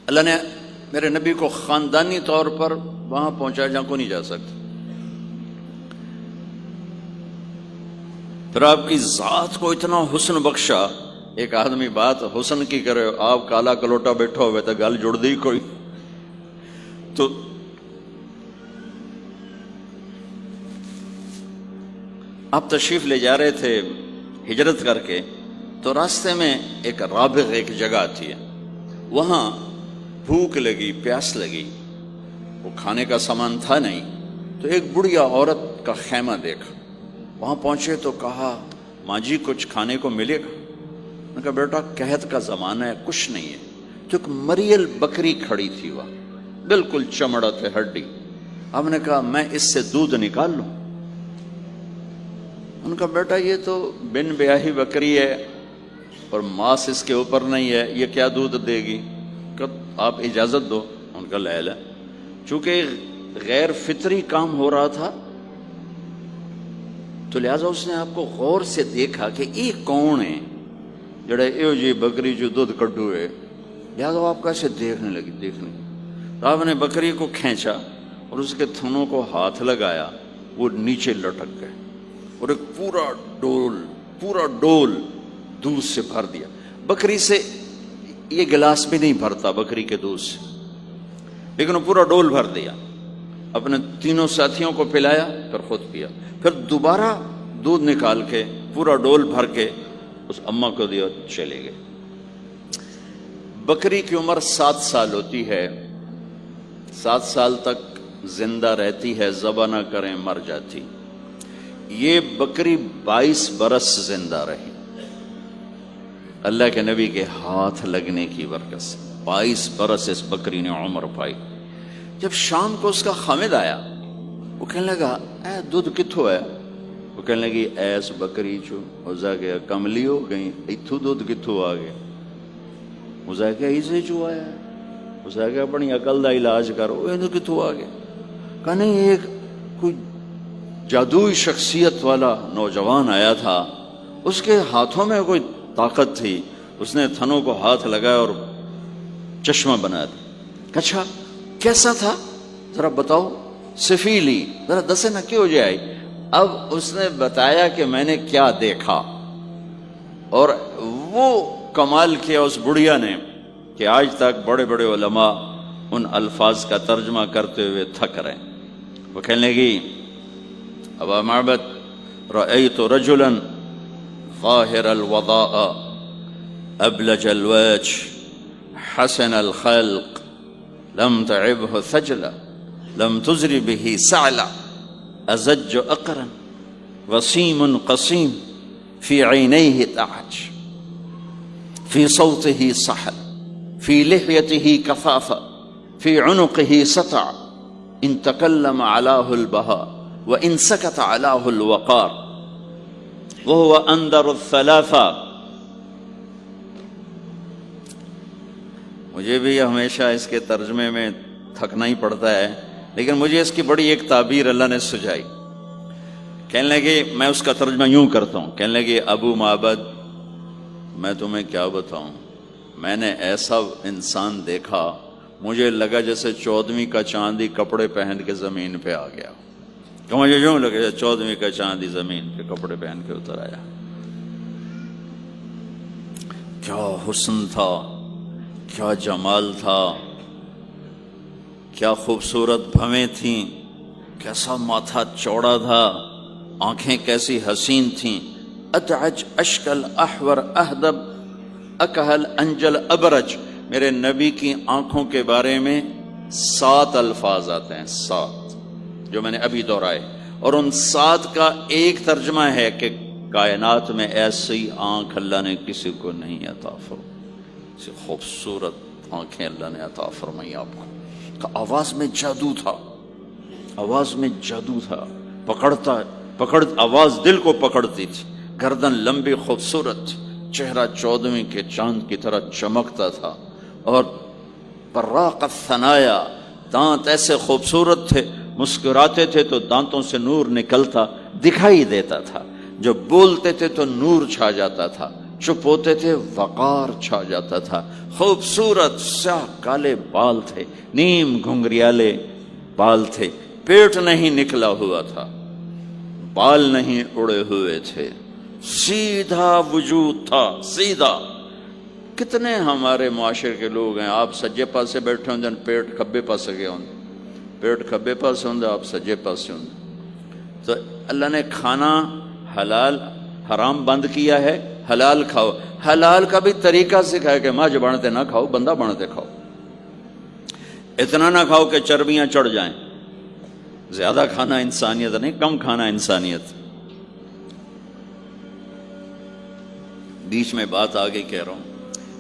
اللہ نے میرے نبی کو خاندانی طور پر وہاں پہنچایا جہاں کو نہیں جا سکتا. پھر آپ کی ذات کو اتنا حسن بخشا. ایک آدمی بات حسن کی کرے، آپ کالا کلوٹا بیٹھا ہوئے تو گل جڑ دی کوئی. تو آپ تشریف لے جا رہے تھے ہجرت کر کے، تو راستے میں ایک رابغ ایک جگہ آتی ہے، وہاں بھوک لگی، پیاس لگی، وہ کھانے کا سامان تھا نہیں، تو ایک بڑھیا عورت کا خیمہ دیکھا. وہاں پہنچے تو کہا ماں جی کچھ کھانے کو ملے گا؟ میں نے کہا بیٹا قحط کا زمانہ ہے، کچھ نہیں ہے. تو ایک مریل بکری کھڑی تھی وہاں، بالکل چمڑا تھے ہڈی. ہم نے کہا میں اس سے دودھ نکال لوں؟ ان کا بیٹا یہ تو بن بیاہی بکری ہے اور ماس اس کے اوپر نہیں ہے، یہ کیا دودھ دے گی؟ کہ آپ اجازت دو. ان کا لے لے. چونکہ غیر فطری کام ہو رہا تھا تو لہٰذا اس نے آپ کو غور سے دیکھا کہ یہ کون ہے جڑا ایو جی بکری جو دودھ کڈو ہے. لہٰذا آپ کیسے دیکھنے لگی. تو آپ نے بکری کو کھینچا اور اس کے تھنوں کو ہاتھ لگایا، وہ نیچے لٹک گئے اور ایک پورا ڈول دودھ سے بھر دیا. بکری سے یہ گلاس بھی نہیں بھرتا بکری کے دودھ سے، لیکن وہ پورا ڈول بھر دیا. اپنے تینوں ساتھیوں کو پلایا، پھر خود پیا. پھر دوبارہ دودھ نکال کے پورا ڈول بھر کے اس اماں کو دیا، چلے گئے. بکری کی عمر 7 سال ہوتی ہے، 7 سال تک زندہ رہتی ہے، ذبح نہ کریں مر جاتی. یہ بکری 22 برس زندہ رہی اللہ کے نبی کے ہاتھ لگنے کی برکت سے. 22 برس اس بکری نے عمر پائی. جب شام کو اس کا خامد آیا، وہ کہنے لگا اے دودھ کتھو ہے؟ وہ کہنے لگی ایس بکری چو وزا گیا کملی ہو گئی، اتھو دودھ کتھو آ گیا؟ وزا گیا اسے چو آیا. وزا گیا اپنی عقل دا علاج کرو، یہ کتھو آ گیا؟ کہا نہیں، ایک کوئی جادوئی شخصیت والا نوجوان آیا تھا، اس کے ہاتھوں میں کوئی طاقت تھی، اس نے تھنوں کو ہاتھ لگایا اور چشمہ بنا دیا. اچھا کیسا تھا ذرا بتاؤ؟ سفیلی، ذرا دسے نہ کیوں جائے. اب اس نے بتایا کہ میں نے کیا دیکھا، اور وہ کمال کیا اس بڑھیا نے کہ آج تک بڑے بڑے علماء ان الفاظ کا ترجمہ کرتے ہوئے تھک رہے. وہ کہنے لگی ابا معبد رأيت رجلا ظاهر الوضاء أبلج الوجه حسن الخلق لم تعبه ثجلة لم تزر به سعلة أزج أقرا وسيم قصيم في عينيه تعج في صوته صحل في لحيته كثافة في عنقه سطع إن تكلم علاه البهاء وإن سكت علاه الوقار وهو أندر الثلاثة. مجھے بھی ہمیشہ اس کے ترجمے میں تھکنا ہی پڑتا ہے، لیکن مجھے اس کی بڑی ایک تعبیر اللہ نے سجائی. کہنے لگے میں اس کا ترجمہ یوں کرتا ہوں. کہنے لگے ابو معبد میں تمہیں کیا بتاؤں، میں نے ایسا انسان دیکھا مجھے لگا جیسے 14ویں کا چاندی کپڑے پہن کے زمین پہ آ گیا. کہ مجھے یوں لگے 14ویں کا چاندی زمین پہ کپڑے پہن کے اتر آیا. کیا حسن تھا، کیا جمال تھا، کیا خوبصورت بھویں تھیں، کیسا ماتھا چوڑا تھا، آنکھیں کیسی حسین تھیں. اتعج اشکل احور اہدب اکہل انجل ابرج. میرے نبی کی آنکھوں کے بارے میں 7 الفاظ آتے ہیں، 7 جو میں نے ابھی دہرائے، اور ان 7 کا ایک ترجمہ ہے کہ کائنات میں ایسی آنکھ اللہ نے کسی کو نہیں عطا فرمائی، ایسی خوبصورت آنکھیں اللہ نے عطا فرمائی آپ کو. آواز میں جادو تھا، آواز میں جادو تھا، آواز دل کو پکڑتی تھی. گردن لمبی خوبصورت، چہرہ 14ویں کے چاند کی طرح چمکتا تھا، اور براق الثنایا، دانت ایسے خوبصورت تھے، مسکراتے تھے تو دانتوں سے نور نکلتا دکھائی دیتا تھا، جب بولتے تھے تو نور چھا جاتا تھا. چپ ہوتے تھے وقار چھا جاتا تھا، خوبصورت سیاہ کالے بال تھے، نیم گھنگریالے بال تھے، پیٹ نہیں نکلا ہوا تھا، بال نہیں اڑے ہوئے تھے، سیدھا وجود تھا، سیدھا۔ کتنے ہمارے معاشرے کے لوگ ہیں، آپ سجے پاسے بیٹھے ہوں پیٹ کھبے پاسے گئے ہوں، پیٹ کھبے پاسے ہوں آپ سجے پاسے ہوں۔ تو اللہ نے کھانا حلال حرام بند کیا ہے، حلال کھاؤ، حلال کا بھی طریقہ سکھایا کہ ماں بنتے نہ کھاؤ، بندہ بنتے کھاؤ، اتنا نہ کھاؤ کہ چربیاں چڑھ جائیں، زیادہ کھانا انسانیت نہیں، کم کھانا انسانیت۔ بیچ میں بات آگے کہہ رہا ہوں،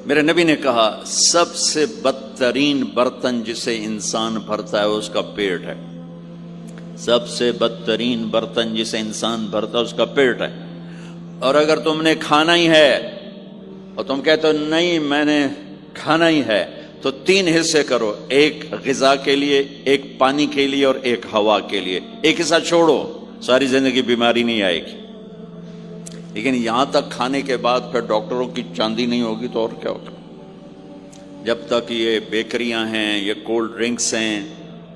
میرے نبی نے کہا سب سے بدترین برتن جسے انسان بھرتا ہے اس کا پیٹ ہے، سب سے بدترین برتن جسے انسان بھرتا ہے اس کا پیٹ ہے۔ اور اگر تم نے کھانا ہی ہے اور تم کہتے ہو نہیں میں نے کھانا ہی ہے، تو 3 حصے کرو، ایک غذا کے لیے، ایک پانی کے لیے اور ایک ہوا کے لیے، ایک حصہ چھوڑو، ساری زندگی بیماری نہیں آئے گی۔ لیکن یہاں تک کھانے کے بعد پھر ڈاکٹروں کی چاندی نہیں ہوگی تو اور کیا ہوگا؟ جب تک یہ بیکریاں ہیں، یہ کولڈ ڈرنکس ہیں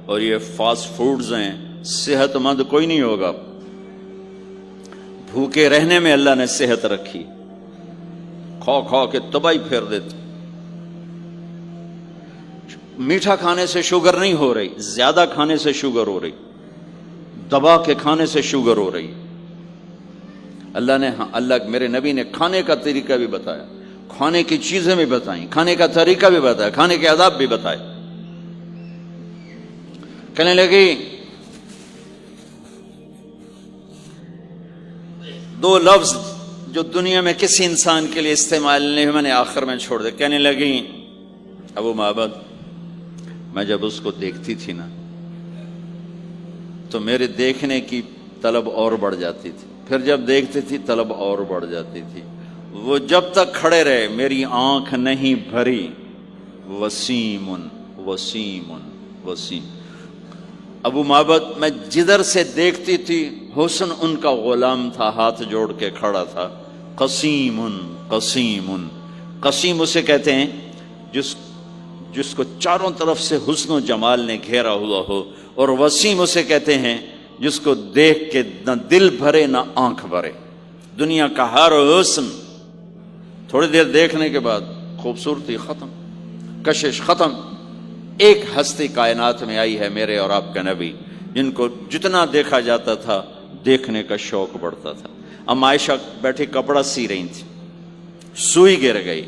اور یہ فاسٹ فوڈز ہیں، صحت مند کوئی نہیں ہوگا۔ بھوکے رہنے میں اللہ نے صحت رکھی، کھا کھا کے تباہی پھیر دیتے۔ میٹھا کھانے سے شوگر نہیں ہو رہی، زیادہ کھانے سے شوگر ہو رہی، دبا کے کھانے سے شوگر ہو رہی۔ اللہ میرے نبی نے کھانے کا طریقہ بھی بتایا، کھانے کی چیزیں بھی بتائیں، کھانے کا طریقہ بھی بتایا، کھانے کے آداب بھی بتائے۔ کہنے لگی 2 لفظ جو دنیا میں کسی انسان کے لیے استعمال نہیں ہوئے، میں نے آخر میں چھوڑ دے۔ کہنے لگی ابو معبد، میں جب اس کو دیکھتی تھی نا تو میرے دیکھنے کی طلب اور بڑھ جاتی تھی، پھر جب دیکھتی تھی طلب اور بڑھ جاتی تھی۔ وہ جب تک کھڑے رہے میری آنکھ نہیں بھری۔ وسیم وسیم وسیم۔ ابو معبد میں جدھر سے دیکھتی تھی حسن ان کا غلام تھا، ہاتھ جوڑ کے کھڑا تھا۔ قسیم قسیم، قسیم اسے کہتے ہیں جس کو چاروں طرف سے حسن و جمال نے گھیرا ہوا ہو، اور وسیم اسے کہتے ہیں جس کو دیکھ کے نہ دل بھرے نہ آنکھ بھرے۔ دنیا کا ہر حسن تھوڑی دیر دیکھنے کے بعد خوبصورتی ختم، کشش ختم۔ ایک ہستی کائنات میں آئی ہے میرے اور آپ کا نبی، جن کو جتنا دیکھا جاتا تھا دیکھنے کا شوق بڑھتا تھا۔ ام عائشہ بیٹھی کپڑا سی رہی تھی، سوئی گر گئی،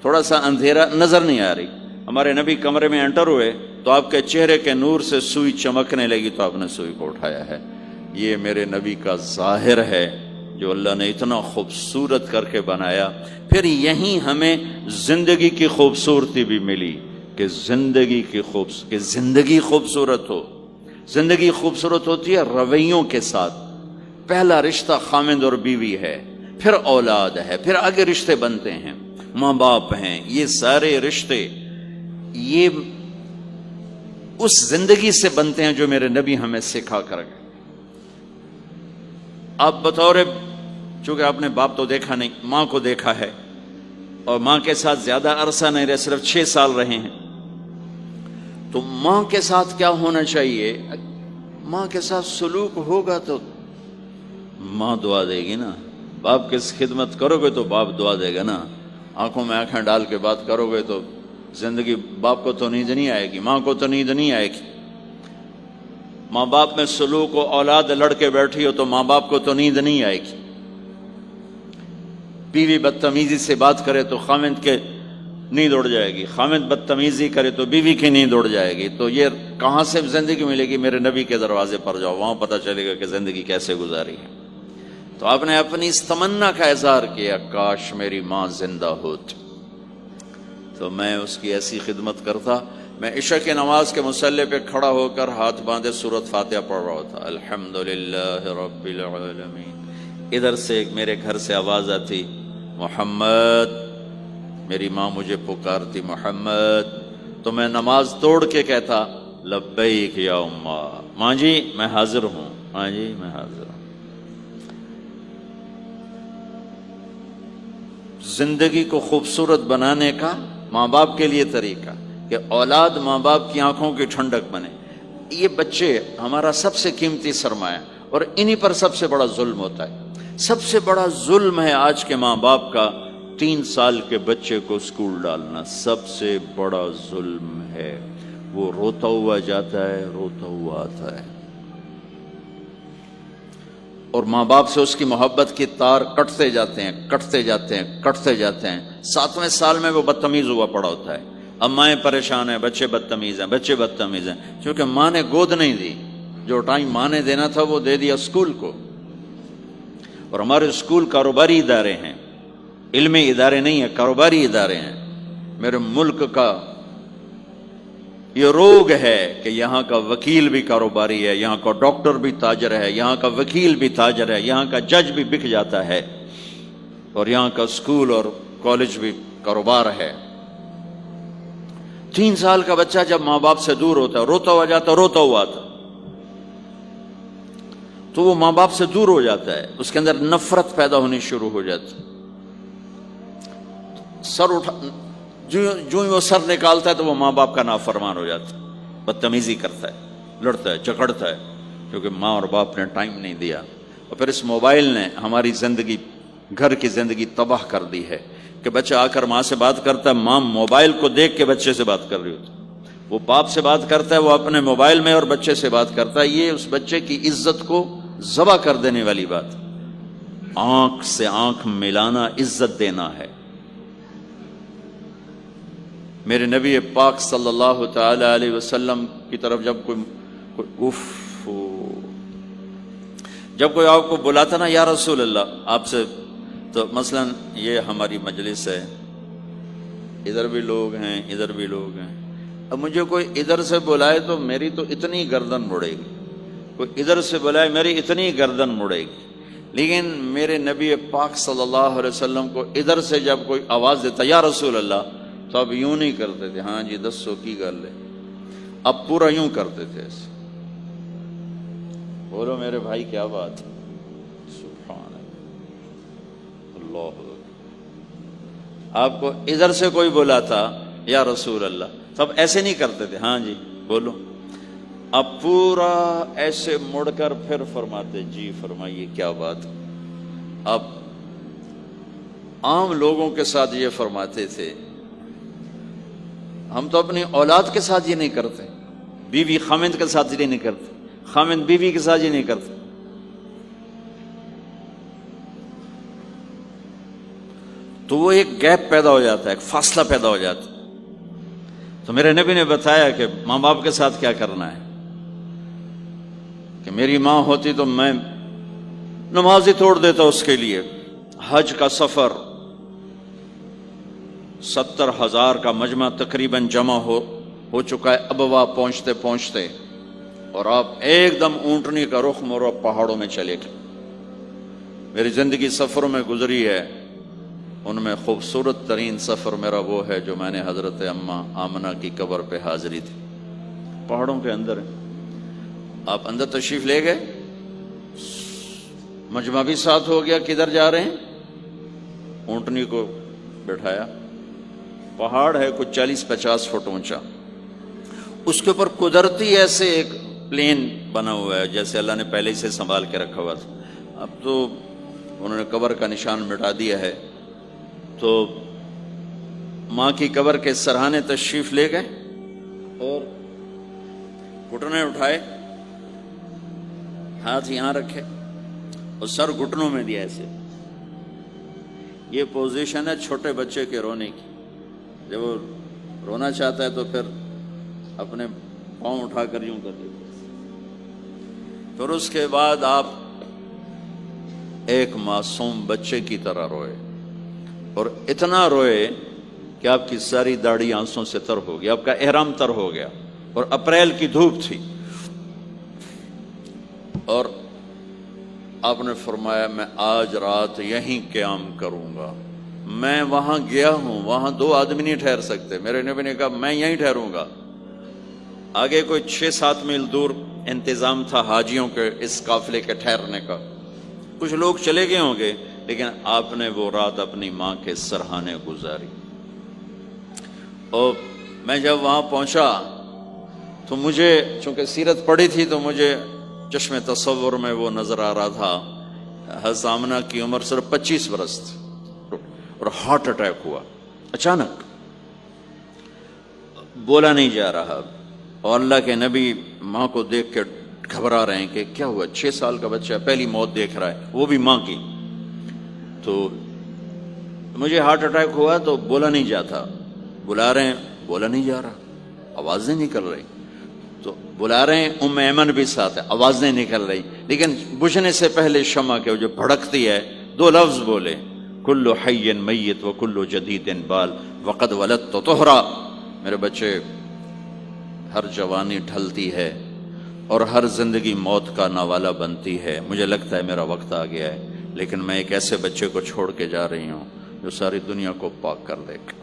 تھوڑا سا اندھیرا نظر نہیں آ رہی، ہمارے نبی کمرے میں انٹر ہوئے تو آپ کے چہرے کے نور سے سوئی چمکنے لگی تو آپ نے سوئی کو اٹھایا ہے۔ یہ میرے نبی کا ظاہر ہے جو اللہ نے اتنا خوبصورت کر کے بنایا۔ پھر یہیں ہمیں زندگی کی خوبصورتی بھی ملی کہ زندگی خوبصورت ہو۔ زندگی خوبصورت ہوتی ہے رویوں کے ساتھ۔ پہلا رشتہ خامند اور بیوی ہے، پھر اولاد ہے، پھر آگے رشتے بنتے ہیں، ماں باپ ہیں، یہ سارے رشتے یہ اس زندگی سے بنتے ہیں جو میرے نبی ہمیں سکھا کر گئے۔ آپ بطور چونکہ آپ نے باپ تو دیکھا نہیں، ماں کو دیکھا ہے، اور ماں کے ساتھ زیادہ عرصہ نہیں رہے، صرف 6 سال رہے ہیں، تو ماں کے ساتھ کیا ہونا چاہیے؟ ماں کے ساتھ سلوک ہوگا تو ماں دعا دے گی نا۔ باپ کی خدمت کرو گے تو باپ دعا دے گا نا۔ آنکھوں میں آنکھیں ڈال کے بات کرو گے تو زندگی باپ کو تو نیند نہیں آئے گی، ماں کو تو نیند نہیں آئے گی۔ ماں باپ میں سلوک و اولاد لڑ کے بیٹھی ہو تو ماں باپ کو تو نیند نہیں آئے گی۔ بیوی بدتمیزی سے بات کرے تو خامند کے نیند اڑ جائے گی، خامند بدتمیزی کرے تو بیوی کی نیند اڑ جائے گی۔ تو یہ کہاں سے زندگی ملے گی؟ میرے نبی کے دروازے پر جاؤ، وہاں پتہ چلے گا کہ زندگی کیسے گزاری ہے۔ تو آپ نے اپنی اس تمنا کا اظہار کیا، کاش میری ماں زندہ ہوتی تو میں اس کی ایسی خدمت کرتا۔ میں عشاء کی نماز کے مصلی پہ کھڑا ہو کر ہاتھ باندھے سورۃ فاتحہ پڑھ رہا تھا، الحمدللہ رب العالمین۔ ادھر سے میرے گھر سے آواز آتی، محمد، میری ماں مجھے پکارتی محمد، تو میں نماز توڑ کے کہتا لبیک یا اماں، ماں جی میں حاضر ہوں، ماں جی میں حاضر ہوں۔ زندگی کو خوبصورت بنانے کا ماں باپ کے لیے طریقہ کہ اولاد ماں باپ کی آنکھوں کی ٹھنڈک بنے. یہ بچے ہمارا سب سے قیمتی سرمایہ اور انہی پر سب سے بڑا ظلم ہوتا ہے. سب سے بڑا ظلم ہے آج کے ماں باپ کا 3 سال کے بچے کو اسکول ڈالنا. سب سے بڑا ظلم ہے. وہ روتا ہوا جاتا ہے، روتا ہوا آتا ہے، اور ماں باپ سے اس کی محبت کی تار کٹتے جاتے ہیں، کٹتے جاتے ہیں، کٹتے جاتے ہیں. 7ویں سال میں وہ بدتمیز ہوا پڑا ہوتا ہے. اب مائیں پریشان ہیں، بچے بدتمیز ہیں، بچے بدتمیز ہیں، کیونکہ ماں نے گود نہیں دی. جو ٹائم ماں نے دینا تھا وہ دے دیا اسکول کو. اور ہمارے اسکول کاروباری ادارے ہیں، علمی ادارے نہیں ہیں، کاروباری ادارے ہیں. میرے ملک کا یہ روگ ہے کہ یہاں کا وکیل بھی کاروباری ہے، یہاں کا ڈاکٹر بھی تاجر ہے، یہاں کا وکیل بھی تاجر ہے، یہاں کا جج بھی بک جاتا ہے، اور یہاں کا اسکول اور کالج بھی کاروبار ہے. 3 سال کا بچہ جب ماں باپ سے دور ہوتا ہے، روتا ہوا جاتا، روتا ہوا آتا، تو وہ ماں باپ سے دور ہو جاتا ہے. اس کے اندر نفرت پیدا ہونی شروع ہو جاتی. سر اٹھا جو ہی وہ سر نکالتا ہے تو وہ ماں باپ کا نافرمان ہو جاتا ہے، بدتمیزی کرتا ہے، لڑتا ہے، جھگڑتا ہے، کیونکہ ماں اور باپ نے ٹائم نہیں دیا. اور پھر اس موبائل نے ہماری زندگی، گھر کی زندگی تباہ کر دی ہے کہ بچہ آ کر ماں سے بات کرتا ہے، ماں موبائل کو دیکھ کے بچے سے بات کر رہی ہوتی. وہ باپ سے بات کرتا ہے، وہ اپنے موبائل میں اور بچے سے بات کرتا ہے. یہ اس بچے کی عزت کو ذبح کر دینے والی بات. آنکھ سے آنکھ ملانا عزت دینا ہے. میرے نبی پاک صلی اللہ تعالی علیہ وسلم کی طرف جب کوئی آپ کو بلاتا نا، یا رسول اللہ آپ سے، تو مثلا یہ ہماری مجلس ہے، ادھر بھی لوگ ہیں، ادھر بھی لوگ ہیں. اب مجھے کوئی ادھر سے بلائے تو میری تو اتنی گردن مڑے گی، کوئی ادھر سے بلائے میری اتنی گردن مڑے گی. لیکن میرے نبی پاک صلی اللہ علیہ وسلم کو ادھر سے جب کوئی آواز دیتا یا رسول اللہ، تو اب یوں نہیں کرتے تھے، ہاں جی دسو کی گل ہے. اب پورا یوں کرتے تھے ایسے. بولو میرے بھائی کیا بات ہے. سبحان اللہ. آپ کو ادھر سے کوئی بلاتا یا رسول اللہ، تب ایسے نہیں کرتے تھے، ہاں جی بولو. اب پورا ایسے مڑ کر پھر فرماتے، جی فرمائیے کیا بات. اب عام لوگوں کے ساتھ یہ فرماتے تھے. ہم تو اپنی اولاد کے ساتھ یہ نہیں کرتے، بیوی خامند کے ساتھ یہ نہیں کرتے، خامند بیوی کے ساتھ یہ نہیں کرتے. تو وہ ایک گیپ پیدا ہو جاتا ہے، ایک فاصلہ پیدا ہو جاتا ہے. تو میرے نبی نے بتایا کہ ماں باپ کے ساتھ کیا کرنا ہے. کہ میری ماں ہوتی تو میں نماز ہی توڑ دیتا اس کے لیے. حج کا سفر 70,000 کا مجمع تقریباً جمع ہو چکا ہے ابوا پہنچتے پہنچتے، اور آپ ایک دم اونٹنی کا رخ موڑو، پہاڑوں میں چلے گئے. میری زندگی سفروں میں گزری ہے، ان میں خوبصورت ترین سفر میرا وہ ہے جو میں نے حضرت اماں آمنہ کی قبر پہ حاضری تھی. پہاڑوں کے اندر آپ اندر تشریف لے گئے، مجمع بھی ساتھ ہو گیا. کدھر جا رہے ہیں؟ اونٹنی کو بٹھایا. پہاڑ ہے کچھ 40-50 فٹ اونچا، اس کے اوپر قدرتی ایسے ایک پلین بنا ہوا ہے جیسے اللہ نے پہلے سے سنبھال کے رکھا ہوا تھا. اب تو انہوں نے قبر کا نشان مٹا دیا ہے. تو ماں کی قبر کے سرہانے تشریف لے گئے اور گھٹنے اٹھائے، ہاتھ یہاں رکھے اور سر گھٹنوں میں دیا ایسے. یہ پوزیشن ہے چھوٹے بچے کے رونے کی. جب وہ رونا چاہتا ہے تو پھر اپنے پاؤں اٹھا کر یوں کر دیتے. پھر اس کے بعد آپ ایک معصوم بچے کی طرح روئے، اور اتنا روئے کہ آپ کی ساری داڑھی آنسوں سے تر ہو گئی، آپ کا احرام تر ہو گیا، اور اپریل کی دھوپ تھی. اور آپ نے فرمایا میں آج رات یہیں قیام کروں گا. میں وہاں گیا ہوں، وہاں 2 آدمی نہیں ٹھہر سکتے. میرے نبی نے کہا میں یہیں ٹھہروں گا. آگے کوئی 6-7 میل دور انتظام تھا حاجیوں کے اس قافلے کے ٹھہرنے کا. کچھ لوگ چلے گئے ہوں گے، لیکن آپ نے وہ رات اپنی ماں کے سرہانے گزاری. اور میں جب وہاں پہنچا تو مجھے چونکہ سیرت پڑھی تھی تو مجھے چشم تصور میں وہ نظر آ رہا تھا. حضرت آمنہ کی عمر صرف 25 برس تھی اور ہارٹ اٹیک ہوا اچانک، بولا نہیں جا رہا. اور اللہ کے نبی ماں کو دیکھ کے گھبرا رہے ہیں کہ کیا ہوا، 6 سال کا بچہ پہلی موت دیکھ رہا ہے، وہ بھی ماں کی. تو مجھے ہارٹ اٹیک ہوا تو بولا نہیں جاتا، بلا رہے ہیں بولا نہیں جا رہا، آواز نہیں نکل رہی. تو بلا رہے ہیں، ام ایمن بھی ساتھ ہے، آواز نہیں نکل رہی. لیکن بجھنے سے پہلے شمع کے جو بھڑکتی ہے 2 لفظ بولے، کل حی میت و کل جدید بال وقد ولدت طہرا. میرے بچے، ہر جوانی ڈھلتی ہے اور ہر زندگی موت کا نوالا بنتی ہے. مجھے لگتا ہے میرا وقت آ گیا ہے، لیکن میں ایک ایسے بچے کو چھوڑ کے جا رہی ہوں جو ساری دنیا کو پاک کر دے گا.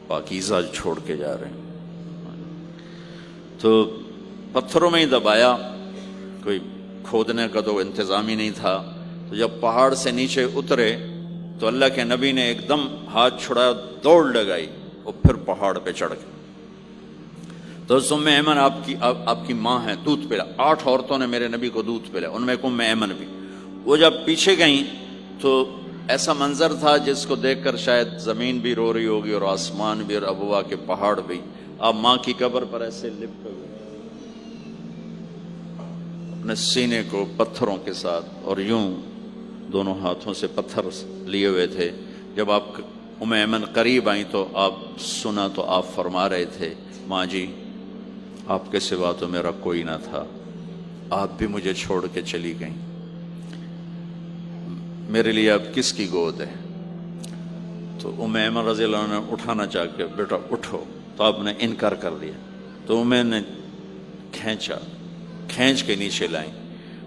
پاکیزہ چھوڑ کے جا رہے ہیں. تو پتھروں میں ہی دبایا، کوئی کھودنے کا تو انتظام ہی نہیں تھا. تو جب پہاڑ سے نیچے اترے تو اللہ کے نبی نے ایک دم ہاتھ چھڑایا، دوڑ لگائی اور پھر پہاڑ پہ چڑھ گئے. تو ام ایمن آپ کی ماں ہے، دودھ پلا. 8 عورتوں نے میرے نبی کو دودھ پلا، ان میں ایک ام ایمن بھی. وہ جب پیچھے گئیں تو ایسا منظر تھا جس کو دیکھ کر شاید زمین بھی رو رہی ہوگی اور آسمان بھی اور ابوا کے پہاڑ بھی. آپ ماں کی قبر پر ایسے لپٹ ہوئے اپنے سینے کو پتھروں کے ساتھ اور یوں دونوں ہاتھوں سے پتھر لیے ہوئے تھے. جب آپ ام ایمن قریب آئیں تو آپ سنا تو آپ فرما رہے تھے، ماں جی آپ کے سوا تو میرا کوئی نہ تھا، آپ بھی مجھے چھوڑ کے چلی گئیں، میرے لیے اب کس کی گود ہے. تو ام ایمن رضی اللہ عنہ نے اٹھانا چاہ کے، بیٹا اٹھو، تو آپ نے انکار کر دیا. تو ام نے کھینچ کے نیچے لائیں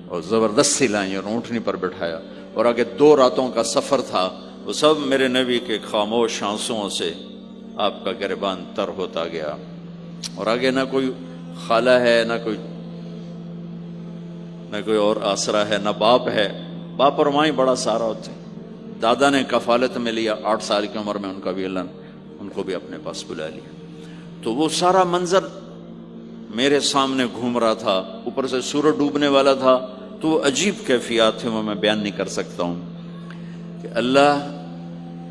اور زبردستی لائیں اور اونٹنی پر بٹھایا. اور آگے 2 راتوں کا سفر تھا، وہ سب میرے نبی کے خاموش آنسوؤں سے آپ کا گریبان تر ہوتا گیا. اور آگے نہ کوئی خالہ ہے، نہ کوئی اور آسرا ہے، نہ باپ ہے. باپ اور ماں ہی بڑا سہارا ہوتے. دادا نے کفالت میں لیا 8 سال کی عمر میں، ان کا بھی اللہ نے ان کو بھی اپنے پاس بلا لیا. تو وہ سارا منظر میرے سامنے گھوم رہا تھا. اوپر سے سورج ڈوبنے والا تھا. تو وہ عجیب کیفیات تھے، وہ میں بیان نہیں کر سکتا ہوں. کہ اللہ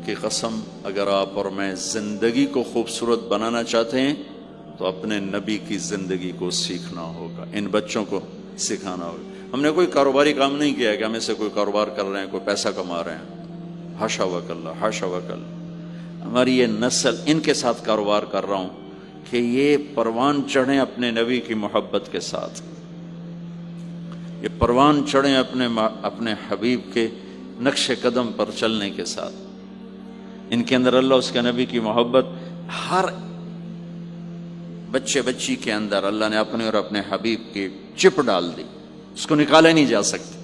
کی قسم، اگر آپ اور میں زندگی کو خوبصورت بنانا چاہتے ہیں تو اپنے نبی کی زندگی کو سیکھنا ہوگا، ان بچوں کو سکھانا ہوگا. ہم نے کوئی کاروباری کام نہیں کیا کہ ہم سے کوئی کاروبار کر رہے ہیں، کوئی پیسہ کما رہے ہیں. ہاشا وکلا، ہاشا وکل. ہماری یہ نسل، ان کے ساتھ کاروبار کر رہا ہوں کہ یہ پروان چڑھیں اپنے نبی کی محبت کے ساتھ، یہ پروان چڑھیں اپنے حبیب کے نقش قدم پر چلنے کے ساتھ. ان کے اندر اللہ، اس کے نبی کی محبت، ہر بچے بچی کے اندر اللہ نے اپنے اور اپنے حبیب کی چپ ڈال دی. اس کو نکالا نہیں جا سکتا.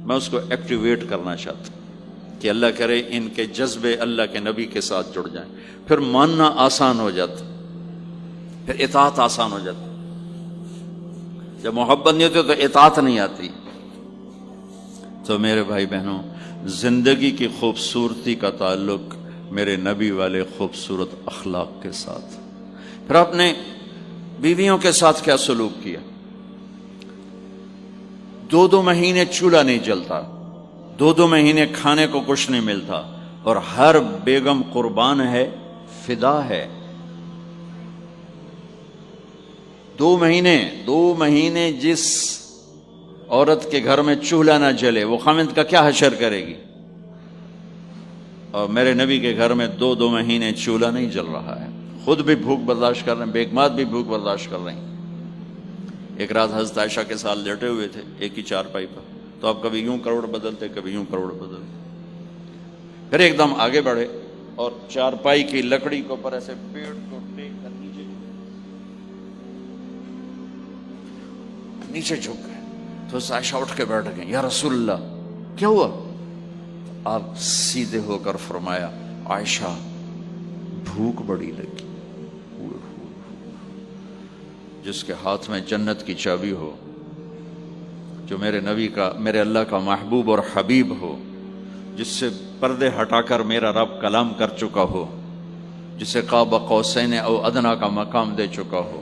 میں اس کو ایکٹیویٹ کرنا چاہتا ہوں کہ اللہ کرے ان کے جذبے اللہ کے نبی کے ساتھ جڑ جائیں. پھر ماننا آسان ہو جاتا، پھر اطاعت آسان ہو جاتی. جب محبت نہیں ہوتی تو اطاعت نہیں آتی. تو میرے بھائی بہنوں، زندگی کی خوبصورتی کا تعلق میرے نبی والے خوبصورت اخلاق کے ساتھ. پھر اپنے بیویوں کے ساتھ کیا سلوک کیا. 2 مہینے چولہا نہیں جلتا، 2 مہینے کھانے کو کچھ نہیں ملتا، اور ہر بیگم قربان ہے، فدا ہے. 2 مہینے جس عورت کے گھر میں چولہا نہ جلے وہ خامند کا کیا حشر کرے گی. اور میرے نبی کے گھر میں 2 مہینے چولہا نہیں جل رہا ہے، خود بھی بھوک برداشت کر رہے ہیں، بیگمات بھی بھوک برداشت کر رہے ہیں. ایک رات حضرت عائشہ کے ساتھ لیٹے ہوئے تھے ایک ہی چارپائی پر. تو آپ کبھی یوں کروڑ بدلتے، کبھی یوں کروڑ بدلتے. پھر ایک دم آگے بڑھے اور چارپائی کی لکڑی کے اوپر ایسے پیڑ کو ٹیک کر نیچے جھک گئے. تو عائشہ اٹھ کے بیٹھ گئے، یا رسول اللہ کیا ہوا. آپ سیدھے ہو کر فرمایا، عائشہ بھوک بڑی لگی. جس کے ہاتھ میں جنت کی چابی ہو، جو میرے نبی کا، میرے اللہ کا محبوب اور حبیب ہو، جس سے پردے ہٹا کر میرا رب کلام کر چکا ہو، جسے قاب قوسین او ادنا کا مقام دے چکا ہو،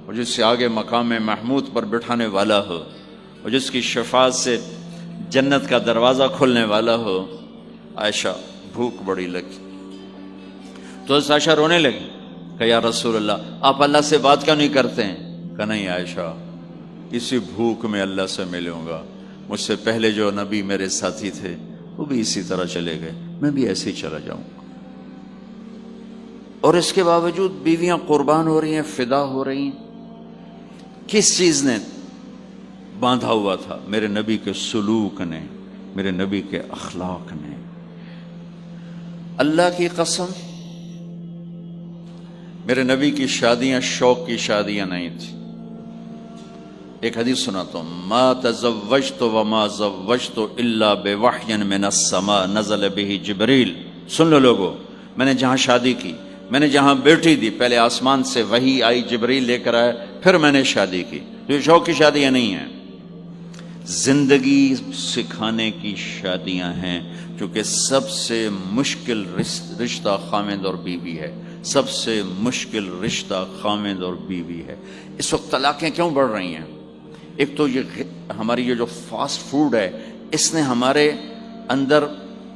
اور جس سے آگے مقام محمود پر بٹھانے والا ہو، اور جس کی شفاعت سے جنت کا دروازہ کھلنے والا ہو۔ عائشہ بھوک بڑی لگی تو عائشہ رونے لگی کہ یا رسول اللہ آپ اللہ سے بات کیوں نہیں کرتے ہیں؟ کہ نہیں عائشہ، اسی بھوک میں اللہ سے ملوں گا، مجھ سے پہلے جو نبی میرے ساتھی تھے وہ بھی اسی طرح چلے گئے، میں بھی ایسے ہی چلا جاؤں گا۔ اور اس کے باوجود بیویاں قربان ہو رہی ہیں، فدا ہو رہی ہیں۔ کس چیز نے باندھا ہوا تھا؟ میرے نبی کے سلوک نے، میرے نبی کے اخلاق نے۔ اللہ کی قسم، میرے نبی کی شادیاں شوق کی شادیاں نہیں تھی۔ ایک حدیث سناتا ہوں، ما تزوجت وما زوجت الا بوحی من السماء نزل به جبریل۔ سن لو لوگو، میں نے جہاں شادی کی، میں نے جہاں بیٹی دی، پہلے آسمان سے وحی آئی، جبریل لے کر آئے، پھر میں نے شادی کی۔ تو یہ شوق کی شادیاں نہیں ہیں، زندگی سکھانے کی شادیاں ہیں، کیونکہ سب سے مشکل رشتہ خامند اور بیوی ہے، سب سے مشکل رشتہ خامند اور بیوی ہے۔ اس وقت طلاقیں کیوں بڑھ رہی ہیں؟ ایک تو یہ ہماری یہ جو فاسٹ فوڈ ہے، اس نے ہمارے اندر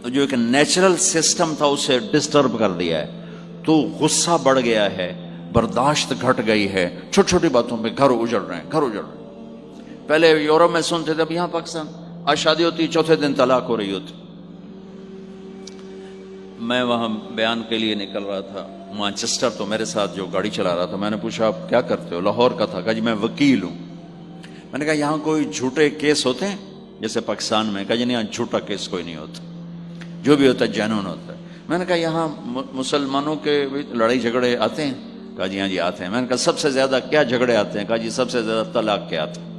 جو ایک نیچرل سسٹم تھا اسے ڈسٹرب کر دیا ہے، تو غصہ بڑھ گیا ہے، برداشت گھٹ گئی ہے، چھوٹی چھوٹی باتوں پہ گھر اجڑ رہے ہیں، گھر اجڑ رہے ہیں۔ پہلے یورپ میں سنتے تھے، اب یہاں پاکستان آج شادی ہوتی، چوتھے دن طلاق ہو رہی ہوتی۔ میں وہاں بیان کے لیے نکل رہا تھا مانچسٹر، تو میرے ساتھ جو گاڑی چلا رہا تھا، میں نے پوچھا آپ کیا کرتے ہو؟ لاہور کا تھا۔ کہا جی میں وکیل ہوں۔ میں نے کہا یہاں کوئی جھوٹے کیس ہوتے ہیں جیسے پاکستان میں؟ کہا جی نہیں، یہاں جھوٹا کیس کوئی نہیں ہوتا، جو بھی ہوتا ہے جنون ہوتا ہے۔ میں نے کہا یہاں مسلمانوں کے لڑائی جھگڑے آتے ہیں؟ کہا جی ہاں جی آتے ہیں۔ میں نے کہا سب سے زیادہ کیا جھگڑے آتے ہیں؟ کہا جی سب سے زیادہ طلاق کے آتے ہیں،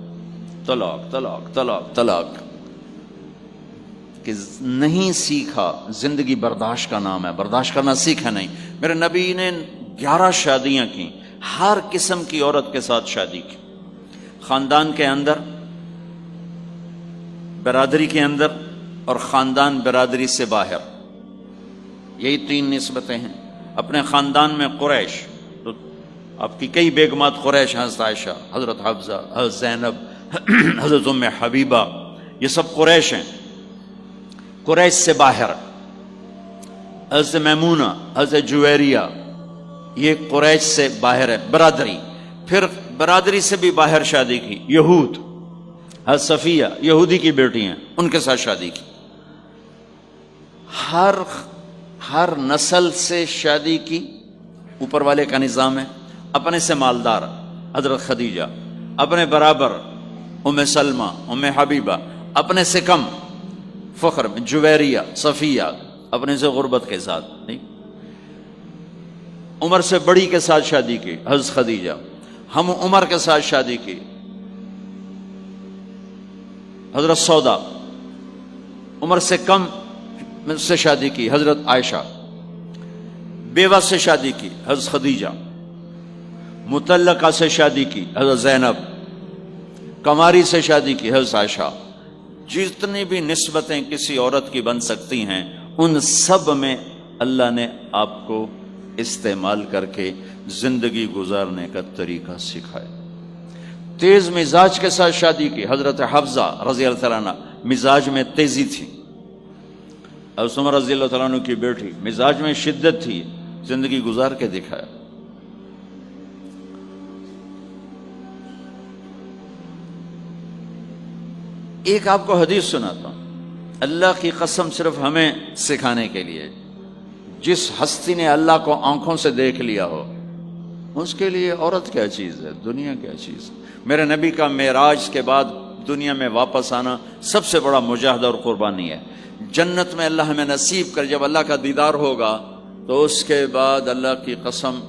طلاق طلاق طلاق طلاق۔ کہ نہیں سیکھا، زندگی برداشت کا نام ہے، برداشت کرنا سیکھا نہیں۔ میرے نبی نے 11 شادیاں کی، ہر قسم کی عورت کے ساتھ شادی کی، خاندان کے اندر، برادری کے اندر، اور خاندان برادری سے باہر۔ یہی 3 نسبتیں ہیں۔ اپنے خاندان میں قریش، تو آپ کی کئی بیگمات قریش، حضرت عائشہ، حضرت حفصہ، حضرت زینب، حضرت ام حبیبہ، یہ سب قریش ہیں۔ قریش سے باہر حضرت میمونہ، حضرت جویریہ، یہ قریش سے باہر ہے، برادری۔ پھر برادری سے بھی باہر شادی کی، یہود، حضرت صفیہ یہودی کی بیٹی ہیں، ان کے ساتھ شادی کی۔ ہر نسل سے شادی کی، اوپر والے کا نظام ہے۔ اپنے سے مالدار حضرت خدیجہ، اپنے برابر ام سلمہ، ام حبیبہ، اپنے سے کم فخر میں جویریہ، صفیہ، اپنے سے غربت کے ساتھ نہیں۔ عمر سے بڑی کے ساتھ شادی کی حضرت خدیجہ، ہم عمر کے ساتھ شادی کی حضرت سودا، عمر سے کم سے شادی کی حضرت عائشہ، بیوہ سے شادی کی حضرت خدیجہ، مطلقہ سے شادی کی حضرت زینب، کماری سے شادی کی حضرت عائشہ۔ جتنی بھی نسبتیں کسی عورت کی بن سکتی ہیں، ان سب میں اللہ نے آپ کو استعمال کر کے زندگی گزارنے کا طریقہ سکھایا۔ تیز مزاج کے ساتھ شادی کی حضرت حفصہ رضی اللہ تعالیٰ عنہ، مزاج میں تیزی تھی۔ حضرت عمر رضی اللہ تعالیٰ عنہ کی بیٹی، مزاج میں شدت تھی، زندگی گزار کے دکھایا۔ ایک آپ کو حدیث سناتا ہوں، اللہ کی قسم صرف ہمیں سکھانے کے لیے۔ جس ہستی نے اللہ کو آنکھوں سے دیکھ لیا ہو، اس کے لیے عورت کیا چیز ہے، دنیا کیا چیز ہے۔ میرے نبی کا معراج کے بعد دنیا میں واپس آنا سب سے بڑا مجاہدہ اور قربانی ہے۔ جنت میں اللہ ہمیں نصیب کر، جب اللہ کا دیدار ہوگا تو اس کے بعد اللہ کی قسم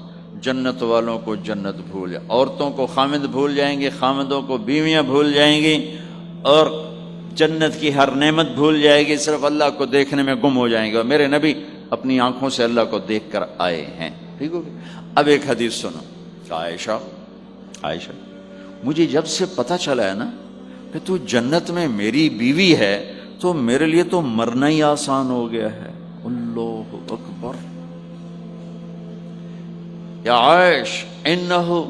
جنت والوں کو جنت بھول جائے، عورتوں کو خامد بھول جائیں گے، خامدوں کو بیویاں بھول جائیں گی، اور جنت کی ہر نعمت بھول جائے گی، صرف اللہ کو دیکھنے میں گم ہو جائیں گے۔ اور میرے نبی اپنی آنکھوں سے اللہ کو دیکھ کر آئے ہیں، ٹھیک ہو گیا۔ اب ایک حدیث سنو، عائشہ مجھے جب سے پتہ چلا ہے نا کہ تو جنت میں میری بیوی ہے، تو میرے لیے تو مرنا ہی آسان ہو گیا ہے۔ اللہ اکبر۔ یا عائش انہ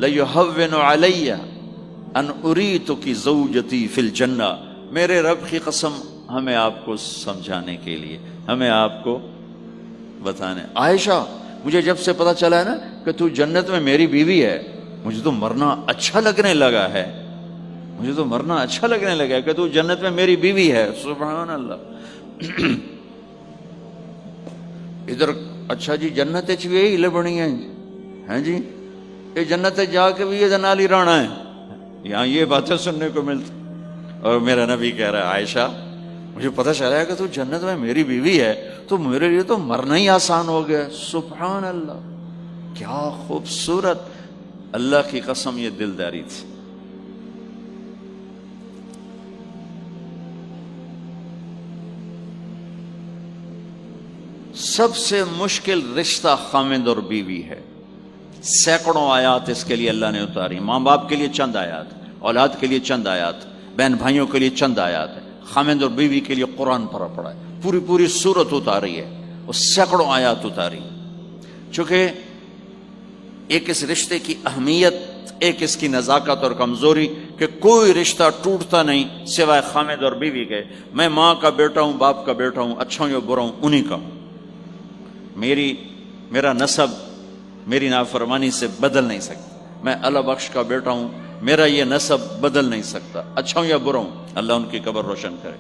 لیہون علی ان اریتک زوجتی فی الجنہ، میرے رب کی قسم ہمیں آپ کو سمجھانے کے لیے، ہمیں آپ کو بتانے، عائشہ مجھے جب سے پتا چلا ہے نا کہ تو جنت میں میری بیوی ہے، مجھے تو مرنا اچھا لگنے لگا ہے، مجھے تو مرنا اچھا لگنے لگا ہے کہ تو جنت میں میری بیوی ہے۔ سبحان اللہ۔ ادھر اچھا جی جنت بھی یہی لبنی ہے جی، یہ جنت جا کے بھی یہ جنالی رانا ہے، یہاں یہ باتیں سننے کو ملتی۔ اور میرا نبی کہہ رہا ہے عائشہ مجھے پتہ چلا ہے کہ تو جنت میں میری بیوی ہے، تو میرے لیے تو مرنا ہی آسان ہو گیا۔ سبحان اللہ، کیا خوبصورت، اللہ کی قسم یہ دلداری تھی۔ سب سے مشکل رشتہ خامند اور بیوی ہے، سینکڑوں آیات اس کے لیے اللہ نے اتاری، ماں باپ کے لیے چند آیات، اولاد کے لیے چند آیات، بہن بھائیوں کے لیے چند آیات ہے، خامند اور بیوی کے لیے قرآن پڑا ہے، پوری سورت اتاری ہے، اور سینکڑوں آیات اتاری، چونکہ ایک اس رشتے کی اہمیت، ایک اس کی نزاکت اور کمزوری کہ کوئی رشتہ ٹوٹتا نہیں سوائے خامند اور بیوی کے۔ میں ماں کا بیٹا ہوں، باپ کا بیٹا ہوں، اچھا ہوں یا برا ہوں، انہی کا ہوں، میرا نسب میری نافرمانی سے بدل نہیں سکتا، میں اللہ بخش کا بیٹا ہوں، میرا یہ نسب بدل نہیں سکتا، اچھا ہوں یا برا ہوں، اللہ ان کی قبر روشن کرے۔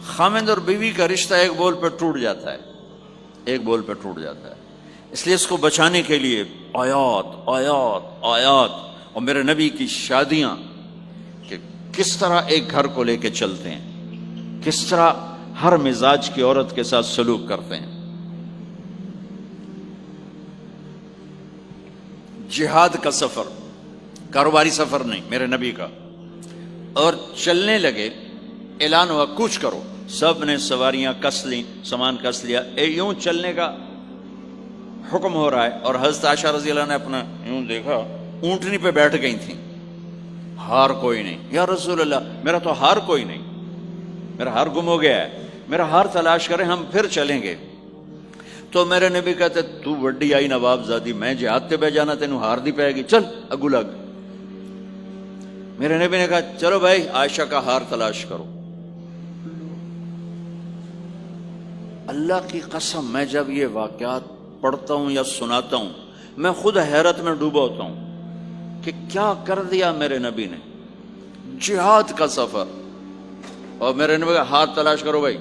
خامند اور بیوی کا رشتہ ایک بول پہ ٹوٹ جاتا ہے، ایک بول پہ ٹوٹ جاتا ہے، اس لیے اس کو بچانے کے لیے آیات آیات آیات، اور میرے نبی کی شادیاں کہ کس طرح ایک گھر کو لے کے چلتے ہیں، کس طرح ہر مزاج کی عورت کے ساتھ سلوک کرتے ہیں۔ جہاد کا سفر، کاروباری سفر نہیں، میرے نبی کا، اور چلنے لگے، اعلان ہوا کوچ کرو، سب نے سواریاں کس لیں، سامان کس لیا، یوں چلنے کا حکم ہو رہا ہے، اور حضرت عائشہ رضی اللہ نے اپنا یوں دیکھا، اونٹنی پہ بیٹھ گئی تھیں، ہار کوئی نہیں، یا رسول اللہ میرا تو ہار کوئی نہیں، میرا ہار گم ہو گیا ہے، میرا ہار تلاش کریں ہم پھر چلیں گے۔ تو میرے نبی کہتے تو وڈی آئی نواب زادی، میں جہاد تے بہ جانا تینوں ہار دی پائے گی، چل اگو لگ۔ میرے نبی نے کہا چلو بھائی عائشہ کا ہار تلاش کرو۔ اللہ کی قسم میں جب یہ واقعات پڑھتا ہوں یا سناتا ہوں میں خود حیرت میں ڈوبا ہوتا ہوں کہ کیا کر دیا میرے نبی نے، جہاد کا سفر، اور میرے نبی کا ہار تلاش کرو بھائی،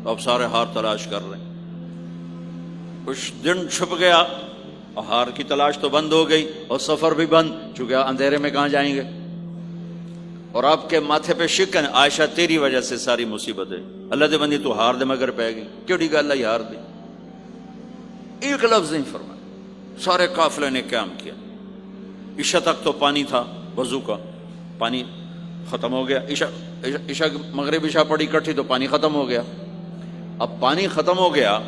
اب سارے ہار تلاش کر رہے ہیں، کچھ دن چھپ گیا اور ہار کی تلاش تو بند ہو گئی اور سفر بھی بند، چونکہ اندھیرے میں کہاں جائیں گے، اور آپ کے ماتھے پہ شکن، عائشہ تیری وجہ سے ساری مصیبت ہے، اللہ دے بندی تو ہار دے مگر پہ گئی، کیڑی گل ہے ہار دی، ایک لفظ نہیں فرمایا، سارے قافلے نے قیام کیا، عشاء تک تو پانی تھا وضو کا، پانی ختم ہو گیا، عشاء مغرب عشاء پڑی کٹھی تو پانی ختم ہو گیا، اب پانی ختم ہو گیا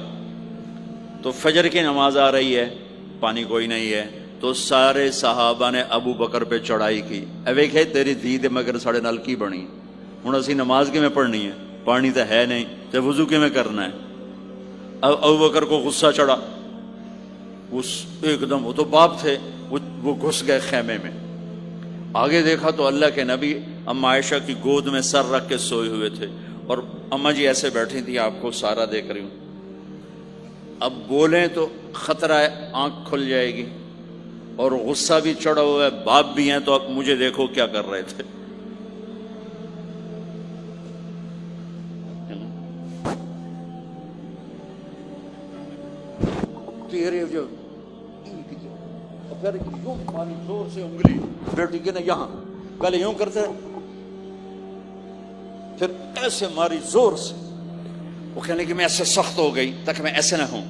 تو فجر کی نماز آ رہی ہے، پانی کوئی نہیں ہے، تو سارے صحابہ نے ابو بکر پہ چڑھائی کی، ویکھے تیری دھی دے مگر ساڑے نال کی بنی، ہن اسی نماز کی میں پڑھنی ہے، پانی تو ہے نہیں تو وضو کی میں کرنا ہے۔ اب ابو بکر کو غصہ چڑھا، اس ایک دم، وہ تو باپ تھے، وہ گھس گئے خیمے میں، آگے دیکھا تو اللہ کے نبی اما عائشہ کی گود میں سر رکھ کے سوئے ہوئے تھے، اور اما جی ایسے بیٹھی تھی، آپ کو سارا دیکھ رہی ہوں، اب بولیں تو خطرہ ہے آنکھ کھل جائے گی، اور غصہ بھی چڑھا ہوا ہے، باپ بھی ہیں، تو اب مجھے دیکھو کیا کر رہے تھے۔ تیرے جو پھر یوں ماری زور سے انگلی بیٹی کے نا یہاں، پہلے یوں کرتے پھر ایسے ماری زور سے، وہ کہنے کہ میں ایسے سخت ہو گئی تاکہ میں ایسے نہ ہوں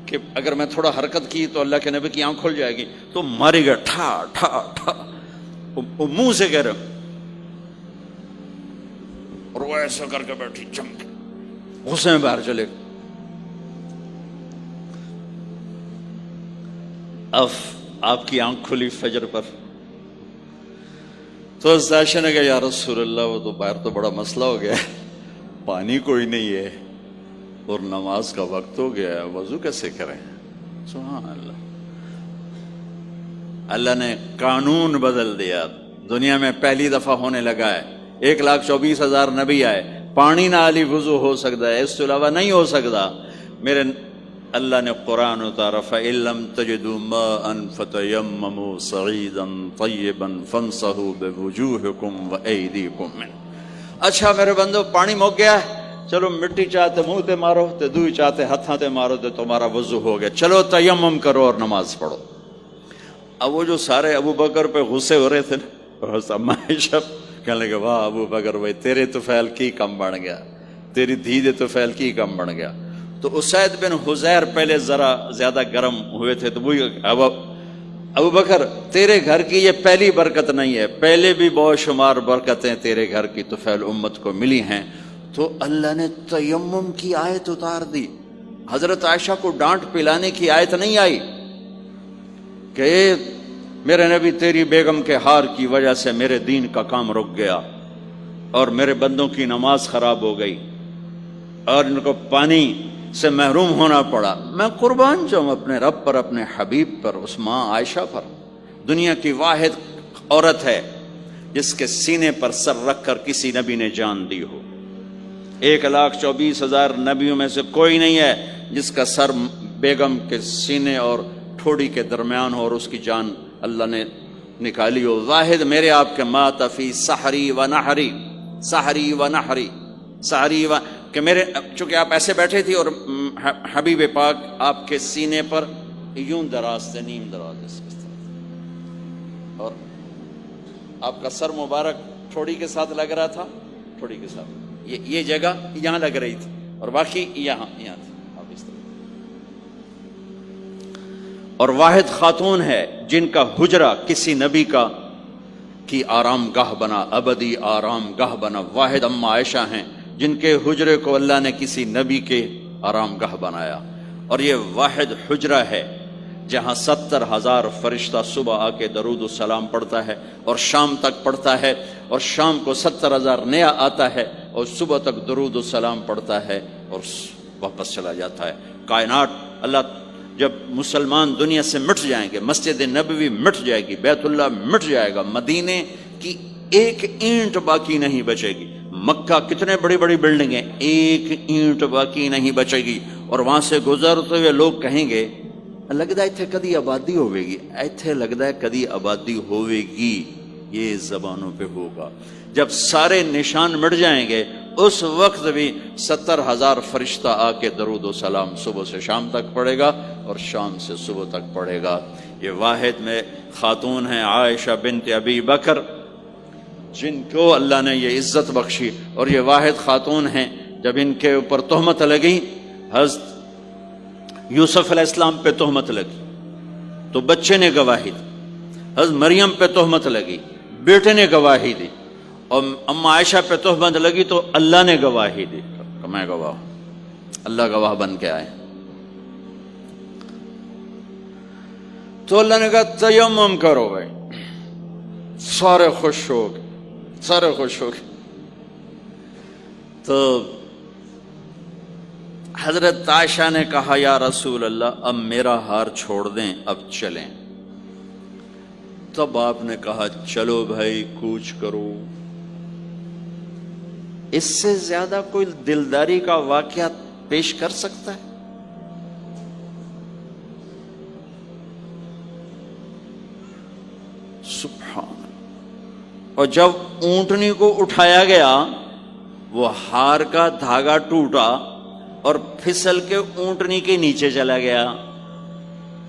کہ اگر میں تھوڑا حرکت کی تو اللہ کے نبی کی آنکھ کھل جائے گی، تو ماری گیا ٹھا ٹھا ٹھا، وہ منہ سے کہہ رہے، اور وہ ایسا کر کے بیٹھی چمک، غصے میں باہر چلے گئے۔ اب آپ کی آنکھ کھلی فجر پر، تو عائشہ نے کہا یا رسول اللہ وہ تو باہر تو بڑا مسئلہ ہو گیا ہے، پانی کوئی نہیں ہے اور نماز کا وقت ہو گیا ہے، وضو کیسے کریں؟ سبحان اللہ، اللہ نے قانون بدل دیا، دنیا میں پہلی دفعہ ہونے لگا ہے۔ 1,24,000 نبی آئے، پانی نہ علی وضو ہو سکتا ہے، اس کے علاوہ نہیں ہو سکتا۔ میرے اللہ نے قرآن اتارا فَإِن لَّمْ تَجِدُوا مَاءً فَتَيَمَّمُوا صَعِيدًا طَيِّبًا فَامْسَحُوا بِوُجُوهِكُمْ وَأَيْدِيكُمْ مِنْهُ۔ اچھا میرے بندو، پانی مک گیا ہے، چلو مٹی چاہتے منہ تے مارو تے دوئی چاہتے ہتھاں تے مارو تے تمہارا وضو ہو گیا، چلو تیمم کرو اور نماز پڑھو۔ اب وہ جو سارے ابو بکر پہ غصے ہو رہے تھے نا، اما عائشہ کہنے لگے واہ ابو بکر بھائی تیرے تو فعل کی کم بن گیا، تیری دھی دے تو فعل کی کم بن گیا۔ تو اسید بن حذیر پہلے ذرا زیادہ گرم ہوئے تھے، تو وہی ابو بکر تیرے گھر کی یہ پہلی برکت نہیں ہے، پہلے بھی بہت شمار برکتیں تیرے گھر کی طفیل امت کو ملی ہیں۔ تو اللہ نے تیمم کی آیت اتار دی، حضرت عائشہ کو ڈانٹ پلانے کی آیت نہیں آئی کہ میرے نبی تیری بیگم کے ہار کی وجہ سے میرے دین کا کام رک گیا اور میرے بندوں کی نماز خراب ہو گئی اور ان کو پانی سے محروم ہونا پڑا۔ میں قربان جاؤں اپنے رب پر، اپنے حبیب پر، اس ماں عائشہ پر، دنیا کی واحد عورت ہے جس کے سینے پر سر رکھ کر کسی نبی نے جان دی ہو۔ 1,24,000 نبیوں میں سے کوئی نہیں ہے جس کا سر بیگم کے سینے اور ٹھوڑی کے درمیان ہو اور اس کی جان اللہ نے نکالی ہو۔ واحد میرے آپ کے مات فی سحری و نحری، سحری و نحری، سحری و کہ میرے چونکہ آپ ایسے بیٹھے تھی اور حبیب پاک آپ کے سینے پر یوں دراز تھے، نیم دراز اس طرح، اور آپ کا سر مبارک ٹھوڑی کے ساتھ لگ رہا تھا، ٹھوڑی کے ساتھ یہ جگہ یہاں لگ رہی تھی اور باقی یہاں تھی، آپ اس طرح۔ اور واحد خاتون ہے جن کا حجرہ کسی نبی کی آرام گاہ بنا، ابدی آرام گاہ بنا۔ واحد اما عائشہ ہیں جن کے حجرے کو اللہ نے کسی نبی کے آرام گاہ بنایا، اور یہ واحد حجرہ ہے جہاں 70,000 فرشتہ صبح آ کے درود و سلام پڑھتا ہے اور شام تک پڑھتا ہے، اور شام کو 70,000 نیا آتا ہے اور صبح تک درود و سلام پڑھتا ہے اور واپس چلا جاتا ہے۔ کائنات اللہ جب مسلمان دنیا سے مٹ جائیں گے، مسجد نبوی مٹ جائے گی، بیت اللہ مٹ جائے گا، مدینے کی ایک اینٹ باقی نہیں بچے گی، مکہ کتنے بڑی بڑی بلڈنگیں، ایک اینٹ باقی نہیں بچے گی، اور وہاں سے گزرتے ہوئے لوگ کہیں گے لگتا ہے اتنے کدی آبادی ہوئے گی، ایتھے لگتا ہے کدی آبادی ہوئے گی۔ یہ زبانوں پہ ہوگا جب سارے نشان مٹ جائیں گے، اس وقت بھی 70,000 فرشتہ آ کے درود و سلام صبح سے شام تک پڑھے گا اور شام سے صبح تک پڑھے گا۔ یہ واحد میں خاتون ہیں عائشہ بنت ابی بکر جن کو اللہ نے یہ عزت بخشی، اور یہ واحد خاتون ہیں جب ان کے اوپر تہمت لگی، حضرت یوسف علیہ السلام پہ تہمت لگی تو بچے نے گواہی دی، حضرت مریم پہ تہمت لگی بیٹے نے گواہی دی، اور اما عائشہ پہ تہمت لگی تو اللہ نے گواہی دی کہ میں گواہ ہوں، اللہ گواہ بن کے آئے۔ تو اللہ نے کہا تیمم کرو بھائی، سارے خوش ہو گئے، سارے خوش ہو گئے۔ تو حضرت عائشہ نے کہا یا رسول اللہ اب میرا ہار چھوڑ دیں، اب چلیں۔ تب آپ نے کہا چلو بھائی کوچ کرو۔ اس سے زیادہ کوئی دلداری کا واقعہ پیش کر سکتا ہے؟ سبحان اللہ۔ اور جب اونٹنی کو اٹھایا گیا، وہ ہار کا دھاگا ٹوٹا اور پھسل کے اونٹنی کے نیچے چلا گیا،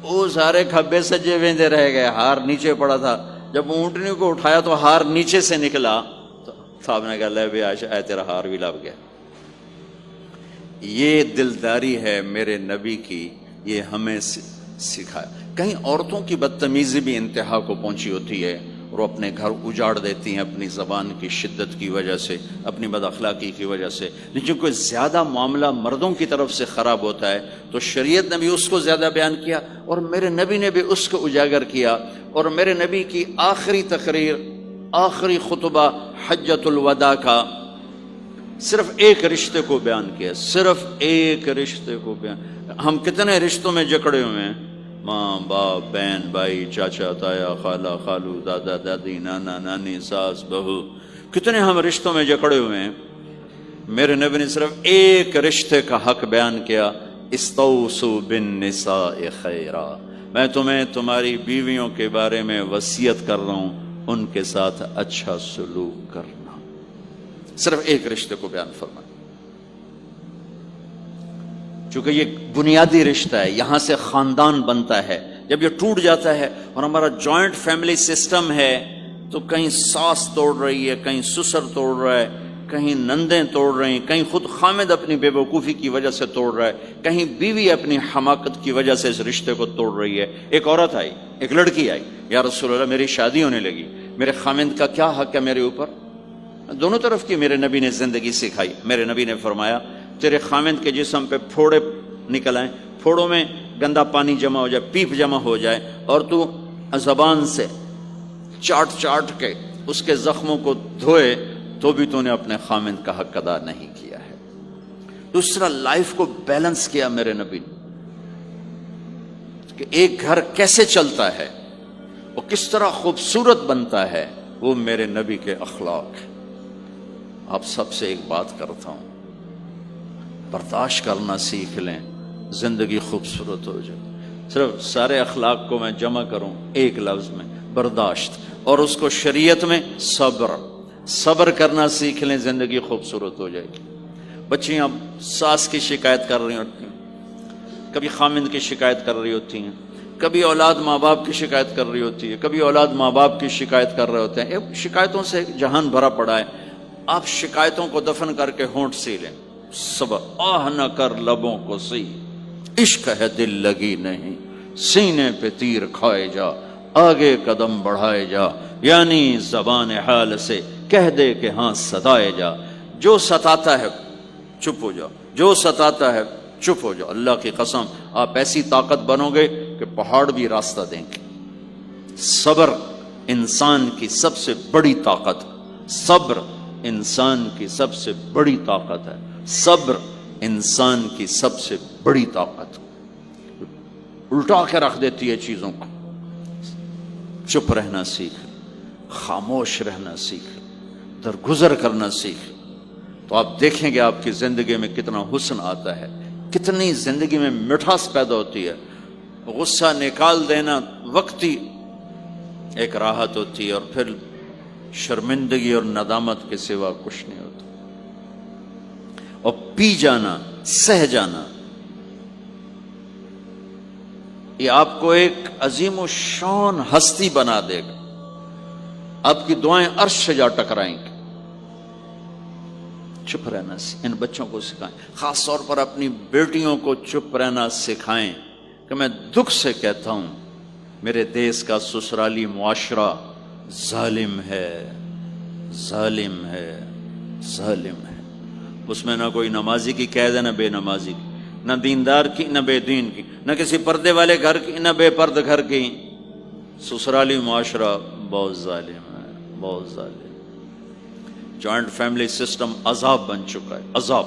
وہ سارے کھبے سجے ویندے رہ گئے، ہار نیچے پڑا تھا۔ جب اونٹنی کو اٹھایا تو ہار نیچے سے نکلا، تو صاحب نے کہا لے بھی عائشہ اے تیرا ہار بھی لب گیا۔ یہ دلداری ہے میرے نبی کی، یہ ہمیں سکھایا۔ کہیں عورتوں کی بدتمیزی بھی انتہا کو پہنچی ہوتی ہے اور وہ اپنے گھر اجاڑ دیتی ہیں اپنی زبان کی شدت کی وجہ سے، اپنی بد اخلاقی کی وجہ سے، لیکن کوئی زیادہ معاملہ مردوں کی طرف سے خراب ہوتا ہے تو شریعت نے بھی اس کو زیادہ بیان کیا اور میرے نبی نے بھی اس کو اجاگر کیا۔ اور میرے نبی کی آخری تقریر، آخری خطبہ حجۃ الوداع کا صرف ایک رشتے کو بیان کیا، صرف ایک رشتے کو بیان۔ ہم کتنے رشتوں میں جکڑے ہوئے ہیں، ماں باپ، بہن بھائی، چاچا تایا، خالہ خالو، دادا دادی، نانا نانی، ساس بہو، کتنے ہم رشتوں میں جکڑے ہوئے ہیں۔ میرے نبی نے صرف ایک رشتے کا حق بیان کیا، استوصوا بالنساء خیرا، میں تمہیں تمہاری بیویوں کے بارے میں وصیت کر رہا ہوں، ان کے ساتھ اچھا سلوک کرنا۔ صرف ایک رشتے کو بیان فرمایا، چونکہ یہ بنیادی رشتہ ہے، یہاں سے خاندان بنتا ہے۔ جب یہ ٹوٹ جاتا ہے اور ہمارا جوائنٹ فیملی سسٹم ہے تو کہیں ساس توڑ رہی ہے، کہیں سسر توڑ رہا ہے، کہیں نندیں توڑ رہی ہیں، کہیں خود خامد اپنی بے وقوفی کی وجہ سے توڑ رہا ہے، کہیں بیوی اپنی حماقت کی وجہ سے اس رشتے کو توڑ رہی ہے۔ ایک عورت آئی، ایک لڑکی آئی، یا رسول اللہ میری شادی ہونے لگی، میرے خامد کا کیا حق ہے میرے اوپر؟ دونوں طرف کی میرے نبی نے زندگی سکھائی۔ میرے نبی نے فرمایا تیرے خامد کے جسم پہ پھوڑے نکل آئیں، پھوڑوں میں گندا پانی جمع ہو جائے، پیپ جمع ہو جائے، اور تو زبان سے چاٹ چاٹ کے اس کے زخموں کو دھوئے، تو بھی تو نے اپنے خامد کا حق ادا نہیں کیا ہے۔ دوسرا، لائف کو بیلنس کیا میرے نبی نے کہ ایک گھر کیسے چلتا ہے، وہ کس طرح خوبصورت بنتا ہے، وہ میرے نبی کے اخلاق ہیں۔ آپ سب سے ایک بات کرتا ہوں، برداشت کرنا سیکھ لیں، زندگی خوبصورت ہو جائے۔ صرف سارے اخلاق کو میں جمع کروں ایک لفظ میں، برداشت، اور اس کو شریعت میں صبر۔ صبر کرنا سیکھ لیں، زندگی خوبصورت ہو جائے گی۔ بچیاں ساس کی شکایت کر رہی ہوتی ہیں، کبھی خامند کی شکایت کر رہی ہوتی ہیں، کبھی اولاد ماں باپ کی شکایت کر رہی ہوتی ہے، کبھی اولاد ماں باپ کی شکایت کر رہے ہوتے ہیں۔ شکایتوں سے جہان بھرا پڑا ہے۔ آپ شکایتوں کو دفن کر کے ہونٹ سی لیں، صبر، آہ نہ کر لبوں کو سی، عشق ہے دل لگی نہیں، سینے پہ تیر کھائے جا، آگے قدم بڑھائے جا، یعنی زبان حال سے کہہ دے کہ ہاں ستائے جا۔ جو ستاتا ہے چپ ہو جاؤ، جو ستاتا ہے چپ ہو جاؤ۔ اللہ کی قسم آپ ایسی طاقت بنو گے کہ پہاڑ بھی راستہ دیں گے۔ صبر انسان کی سب سے بڑی طاقت، صبر انسان کی سب سے بڑی طاقت ہے، صبر انسان کی سب سے بڑی طاقت، الٹا کے رکھ دیتی ہے چیزوں کو۔ چپ رہنا سیکھ، خاموش رہنا سیکھ، درگزر کرنا سیکھ، تو آپ دیکھیں گے آپ کی زندگی میں کتنا حسن آتا ہے، کتنی زندگی میں مٹھاس پیدا ہوتی ہے۔ غصہ نکال دینا وقتی ایک راحت ہوتی ہے، اور پھر شرمندگی اور ندامت کے سوا کچھ نہیں ہوتا۔ اور پی جانا، سہ جانا، یہ آپ کو ایک عظیم و شان ہستی بنا دے گا۔ آپ کی دعائیں عرش سے جا ٹکرائیں گی۔ چپ رہنا ان بچوں کو سکھائیں، خاص طور پر اپنی بیٹیوں کو چپ رہنا سکھائیں کہ میں دکھ سے کہتا ہوں میرے دیس کا سسرالی معاشرہ ظالم ہے، ظالم ہے، ظالم ہے۔ اس میں نہ کوئی نمازی کی قید ہے، نہ بے نمازی کی، نہ دیندار کی، نہ بے دین کی، نہ کسی پردے والے گھر کی، نہ بے پرد گھر کی۔ سسرالی معاشرہ بہت ظالم ہے، بہت ظالم۔ جوائنٹ فیملی سسٹم عذاب بن چکا ہے، عذاب۔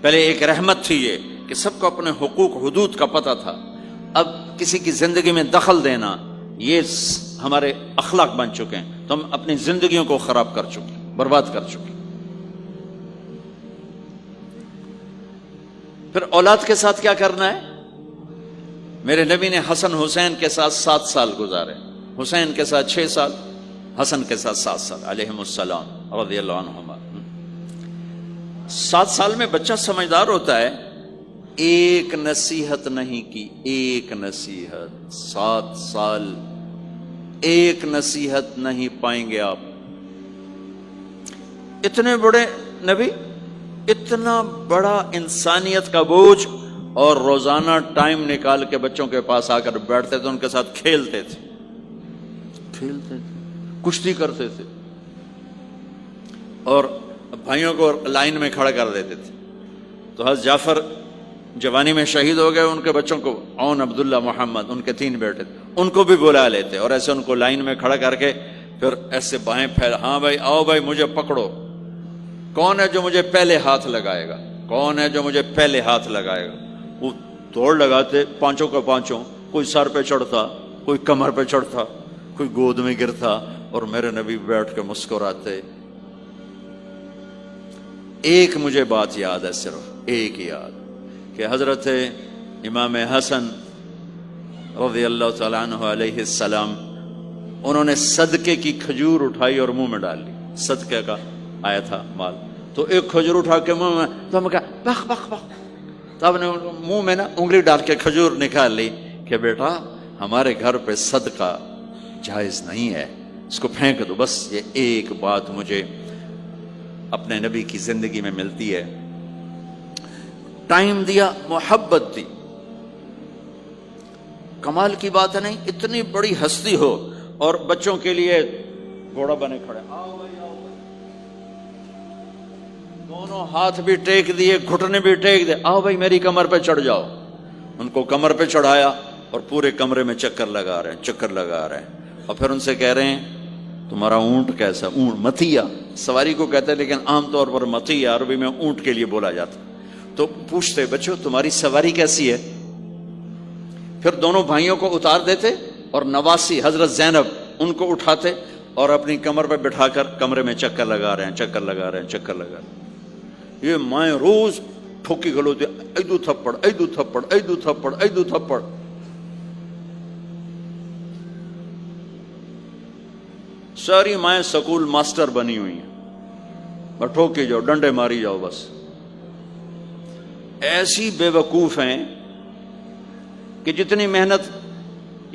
پہلے ایک رحمت تھی یہ کہ سب کو اپنے حقوق حدود کا پتہ تھا، اب کسی کی زندگی میں دخل دینا یہ ہمارے اخلاق بن چکے ہیں، تو ہم اپنی زندگیوں کو خراب کر چکے ہیں، برباد کر چکے ہیں۔ پھر اولاد کے ساتھ کیا کرنا ہے؟ میرے نبی نے حسن حسین کے ساتھ 7 سال گزارے، حسین کے ساتھ 6 سال، حسن کے ساتھ 7 سال علیہم السلام رضی اللہ عنہما۔ 7 سال میں بچہ سمجھدار ہوتا ہے، ایک نصیحت نہیں کی، ایک نصیحت، 7 سال ایک نصیحت نہیں پائیں گے آپ۔ اتنے بڑے نبی، اتنا بڑا انسانیت کا بوجھ، اور روزانہ ٹائم نکال کے بچوں کے پاس آ کر بیٹھتے تھے، ان کے ساتھ کھیلتے تھے، کشتی کرتے تھے، اور بھائیوں کو لائن میں کھڑا کر دیتے تھے۔ تو حضرت جعفر جوانی میں شہید ہو گئے، ان کے بچوں کو، عون، عبداللہ، محمد، ان کے 3 بیٹے تھے، ان کو بھی بلا لیتے، اور ایسے ان کو لائن میں کھڑا کر کے پھر ایسے بائیں پھیلا، ہاں بھائی آؤ بھائی مجھے پکڑو، کون ہے جو مجھے پہلے ہاتھ لگائے گا؟ کون ہے جو مجھے پہلے ہاتھ لگائے گا؟ وہ دوڑ لگاتے پانچوں کا پانچوں، کوئی سر پہ چڑھتا، کوئی کمر پہ چڑھتا، کوئی گود میں گرتا، اور میرے نبی بیٹھ کے مسکراتے۔ ایک مجھے بات یاد ہے، صرف ایک یاد، کہ حضرت امام حسن رضی اللہ تعالیٰ عنہ علیہ السلام، انہوں نے صدقے کی کھجور اٹھائی اور منہ میں ڈال لی۔ صدقے کا آیا تھا مال، تو ایک کھجور اٹھا کے منہ میں، تو ہم کہا بخ بخ بخ، تب نے منہ میں نا انگلی ڈال کے کھجور نکال لی کہ بیٹا ہمارے گھر پہ صدقہ جائز نہیں ہے، اس کو پھینک دو۔ بس یہ ایک بات مجھے اپنے نبی کی زندگی میں ملتی ہے۔ ٹائم دیا، محبت دی۔ کمال کی بات ہے نہیں، اتنی بڑی ہستی ہو اور بچوں کے لیے گھوڑا بنے کھڑے، آؤ بھائی آؤ بھائی، دونوں ہاتھ بھی ٹیک دیے، گھٹنے بھی ٹیک دیے، آؤ بھائی میری کمر پہ چڑھ جاؤ۔ ان کو کمر پہ چڑھایا اور پورے کمرے میں چکر لگا رہے ہیں، چکر لگا رہے ہیں، اور پھر ان سے کہہ رہے ہیں تمہارا اونٹ کیسا؟ اونٹ متیا سواری کو کہتے ہیں، لیکن عام طور پر متیا عربی میں اونٹ کے لیے بولا جاتا۔ تو پوچھتے بچوں تمہاری سواری کیسی ہے؟ پھر دونوں بھائیوں کو اتار دیتے اور نواسی حضرت زینب ان کو اٹھاتے اور اپنی کمر پہ بٹھا کر کمرے میں چکر لگا رہے ہیں، چکر لگا رہے ہیں، چکر لگا رہے ہیں۔ یہ مائیں روز ٹھوکی گھلوتی، ایدو تھپڑ ایدو تھپڑ ایدو تھپڑ ایدو تھپڑ۔ ساری مائیں سکول ماسٹر بنی ہوئی ہیں، اور ٹھوکی جاؤ، ڈنڈے ماری جاؤ، بس ایسی بے وقوف ہیں کہ جتنی محنت